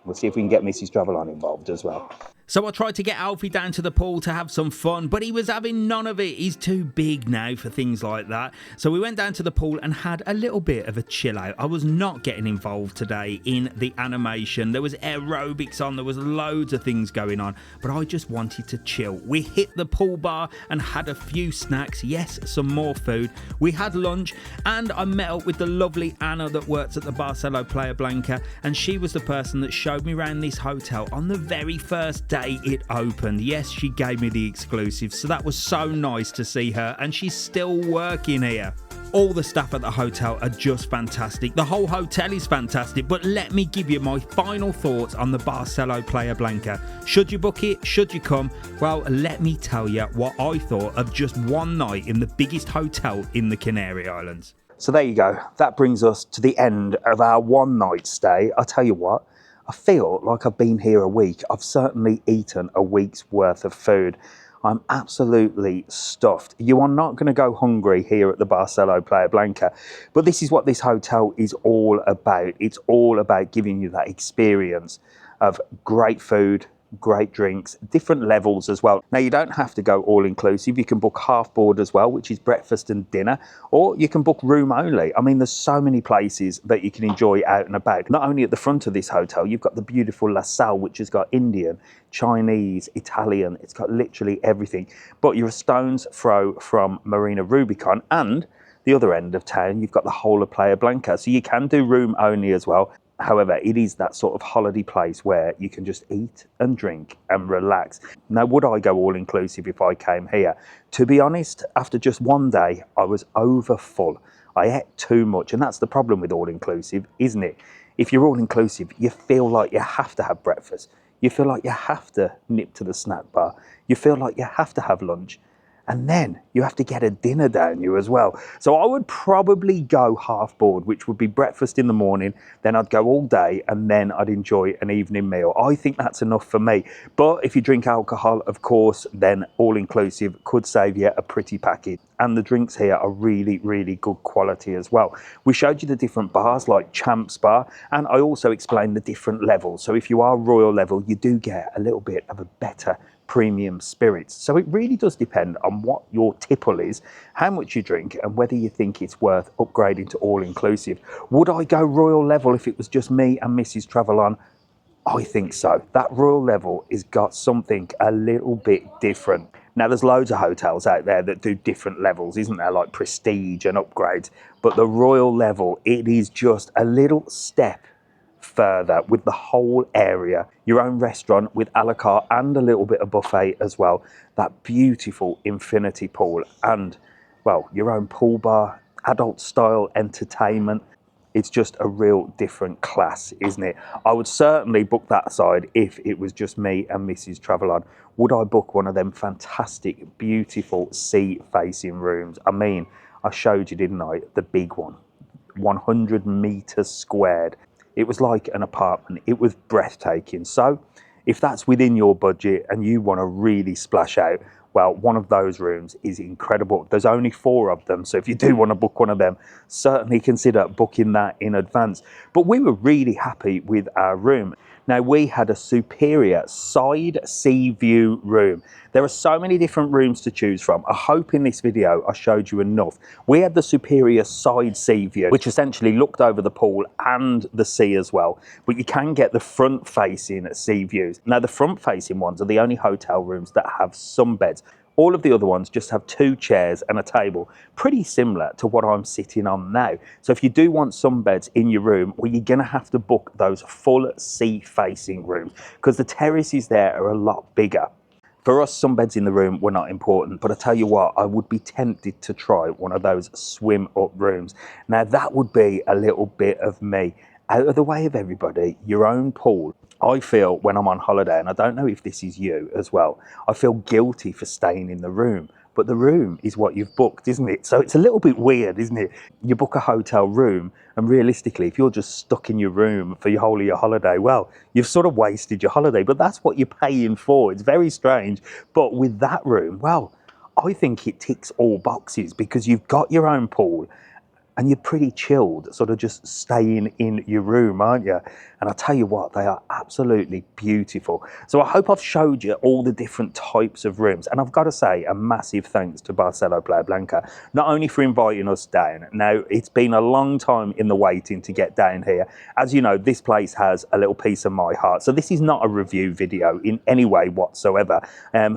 We'll see if we can get Mrs TravelOn involved as well. So I tried to get Alfie down to the pool to have some fun, but he was having none of it. He's too big now for things like that. So we went down to the pool and had a little bit of a chill out. I was not getting involved today in the animation. There was aerobics on, there was loads of things going on, but I just wanted to chill. We hit the pool bar and had a few snacks. Yes, some more food. We had lunch and I met up with the lovely Anna that works at the Barceló Playa Blanca, and she was the person that showed me around this hotel on the very first day it opened. Yes, she gave me the exclusive, so that was so nice to see her, and she's still working here. All the staff at the hotel are just fantastic. The whole hotel is fantastic, but let me give you my final thoughts on the Barceló Playa Blanca. Should you book it? Should you come? Well, let me tell you what I thought of just one night in the biggest hotel in the Canary Islands. So there you go. That brings us to the end of our one night stay. I'll tell you what, I feel like I've been here a week. I've certainly eaten a week's worth of food. I'm absolutely stuffed. You are not going to go hungry here at the Barceló Playa Blanca, but this is what this hotel is all about. It's all about giving you that experience of great food, great drinks, different levels as well. Now, you don't have to go all inclusive. You can book half board as well, which is breakfast and dinner, or you can book room only. I mean, there's so many places that you can enjoy out and about. Not only at the front of this hotel, you've got the beautiful La Salle, which has got Indian, Chinese, Italian. It's got literally everything. But you're a stone's throw from Marina Rubicon, and the other end of town, you've got the whole of Playa Blanca. So you can do room only as well. However, it is that sort of holiday place where you can just eat and drink and relax. Now, would I go all inclusive if I came here? To be honest, after just one day, I was over full. I ate too much, and that's the problem with all inclusive, isn't it? If you're all inclusive, you feel like you have to have breakfast. You feel like you have to nip to the snack bar. You feel like you have to have lunch. And then you have to get a dinner down you as well. So I would probably go half board, which would be breakfast in the morning, then I'd go all day, and then I'd enjoy an evening meal. I think that's enough for me. But if you drink alcohol, of course, then all inclusive could save you a pretty package. And the drinks here are really, really good quality as well. We showed you the different bars like Champ's Bar, and I also explained the different levels. So if you are Royal level, you do get a little bit of a better premium spirits. So it really does depend on what your tipple is, how much you drink, and whether you think it's worth upgrading to all-inclusive. Would I go Royal level if it was just me and Mrs TravelOn? I think so. That Royal level has got something a little bit different. Now, there's loads of hotels out there that do different levels, isn't there, like Prestige and upgrades. But the Royal level, it is just a little step further with the whole area, your own restaurant with a la carte and a little bit of buffet as well, that beautiful infinity pool, and well, your own pool bar, adult style entertainment. It's just a real different class, isn't it? I would certainly book that side if it was just me and Mrs TravelON. Would I book one of them fantastic, beautiful sea-facing rooms? I mean, I showed you, didn't I? The big one, 100 meters squared. It was like an apartment. It was breathtaking. So if that's within your budget and you want to really splash out, well, one of those rooms is incredible. There's only 4 of them, so if you do want to book one of them, certainly consider booking that in advance. But we were really happy with our room. Now, we had a superior side sea view room. There are so many different rooms to choose from. I hope in this video I showed you enough. We had the superior side sea view, which essentially looked over the pool and the sea as well. But you can get the front facing sea views. Now, the front facing ones are the only hotel rooms that have sunbeds. All of the other ones just have 2 chairs and a table, pretty similar to what I'm sitting on now. So if you do want sunbeds in your room, well, you're gonna have to book those full sea-facing rooms because the terraces there are a lot bigger. For us, sunbeds in the room were not important, but I tell you what, I would be tempted to try one of those swim-up rooms. Now, that would be a little bit of me, out of the way of everybody, your own pool. I feel when I'm on holiday, and I don't know if this is you as well, I feel guilty for staying in the room. But the room is what you've booked, isn't it? So it's a little bit weird, isn't it? You book a hotel room, and realistically, if you're just stuck in your room for your whole of your holiday, well, you've sort of wasted your holiday, but that's what you're paying for. It's very strange. But with that room, well, I think it ticks all boxes because you've got your own pool, and you're pretty chilled, sort of just staying in your room, aren't you? And I tell you what, they are absolutely beautiful. So I hope I've showed you all the different types of rooms. And I've got to say a massive thanks to Barceló Playa Blanca, not only for inviting us down. Now, it's been a long time in the waiting to get down here. As you know, this place has a little piece of my heart. So this is not a review video in any way whatsoever.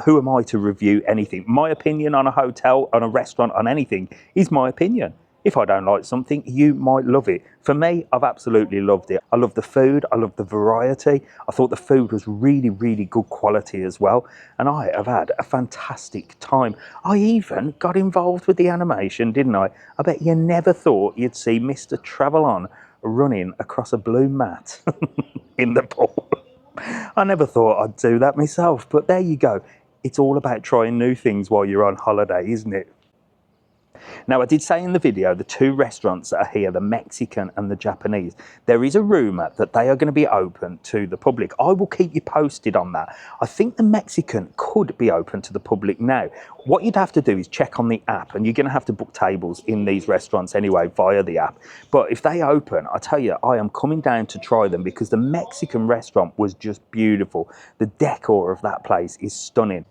Who am I to review anything? My opinion on a hotel, on a restaurant, on anything is my opinion. If I don't like something, you might love it. For me, I've absolutely loved it. I love the food. I love the variety. I thought the food was really, really good quality as well. And I have had a fantastic time. I even got involved with the animation, didn't I? I bet you never thought you'd see Mr TravelON running across a blue mat in the pool. I never thought I'd do that myself, but there you go. It's all about trying new things while you're on holiday, isn't it? Now, I did say in the video, the 2 restaurants that are here, the Mexican and the Japanese, there is a rumour that they are going to be open to the public. I will keep you posted on that. I think the Mexican could be open to the public now. What you'd have to do is check on the app, and you're going to have to book tables in these restaurants anyway via the app. But if they open, I tell you, I am coming down to try them because the Mexican restaurant was just beautiful. The decor of that place is stunning.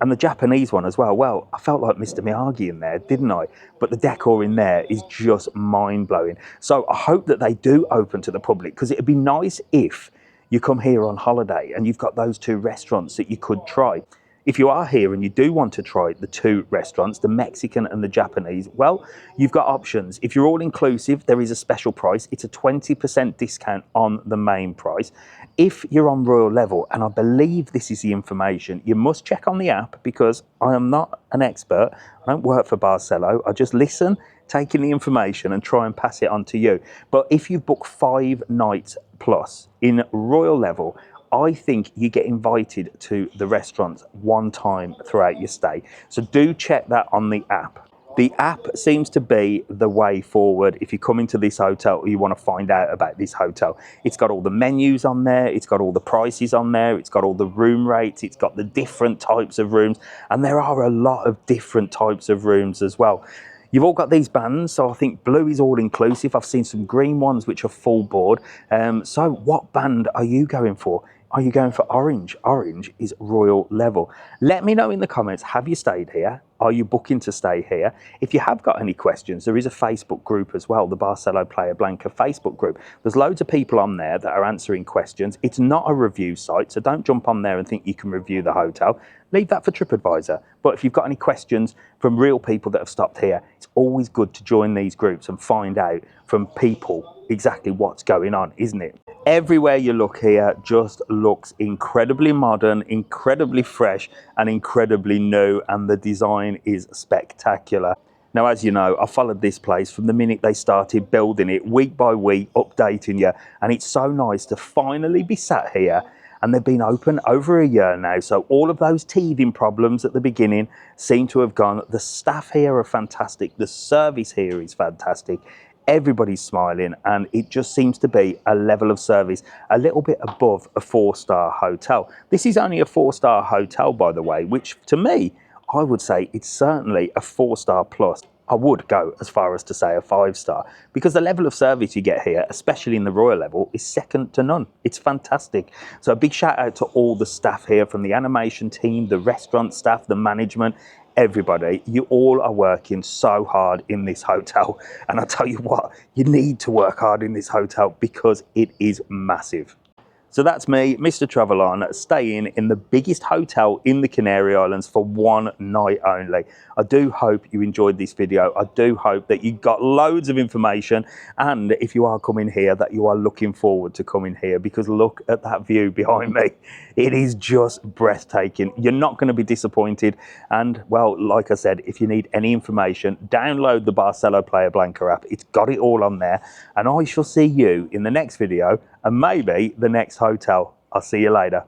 And the Japanese one as well. Well, I felt like Mr Miyagi in there, didn't I? But the decor in there is just mind-blowing. So I hope that they do open to the public because it'd be nice if you come here on holiday and you've got those 2 restaurants that you could try. If you are here and you do want to try the 2 restaurants, the Mexican and the Japanese, well, you've got options. If you're all inclusive, there is a special price. It's a 20% discount on the main price. If you're on Royal Level, and I believe this is the information, you must check on the app because I am not an expert. I don't work for Barcelo. I just listen, take in the information and try and pass it on to you. But if you book 5 nights plus in Royal Level, I think you get invited to the restaurants 1 time throughout your stay. So do check that on the app. The app seems to be the way forward if you come into this hotel or you want to find out about this hotel. It's got all the menus on there, it's got all the prices on there, it's got all the room rates, it's got the different types of rooms, and there are a lot of different types of rooms as well. You've all got these bands, so I think blue is all inclusive. I've seen some green ones which are full board. So what band are you going for? Are you going for orange? Orange is Royal Level. Let me know in the comments, have you stayed here? Are you booking to stay here? If you have got any questions, there is a Facebook group as well, the Barceló Playa Blanca Facebook group. There's loads of people on there that are answering questions. It's not a review site, so don't jump on there and think you can review the hotel. Leave that for TripAdvisor. But if you've got any questions from real people that have stopped here, it's always good to join these groups and find out from people exactly what's going on, isn't it? Everywhere you look here just looks incredibly modern, incredibly fresh, and incredibly new, and the design is spectacular. Now, as you know, I followed this place from the minute they started building it, week by week, updating you, and it's so nice to finally be sat here. And they've been open over a year now, so all of those teething problems at the beginning seem to have gone. The staff here are fantastic, the service here is fantastic. Everybody's smiling, and it just seems to be a level of service a little bit above a 4-star hotel. This is only a 4-star hotel, by the way, which to me, I would say it's certainly a 4-star plus. I would go as far as to say a 5-star, because the level of service you get here, especially in the Royal level, is second to none. It's fantastic. So a big shout out to all the staff here, from the animation team, the restaurant staff, the management, everybody. You all are working so hard in this hotel, and I tell you what, you need to work hard in this hotel because it is massive. So that's me, Mr TravelON, staying in the biggest hotel in the Canary Islands for one night only. I do hope you enjoyed this video. I do hope that you got loads of information, and if you are coming here, that you are looking forward to coming here, because look at that view behind me. It is just breathtaking. You're not going to be disappointed. And well, like I said, if you need any information, download the Barceló Playa Blanca app. It's got it all on there, and I shall see you in the next video, and maybe the next hotel. I'll see you later.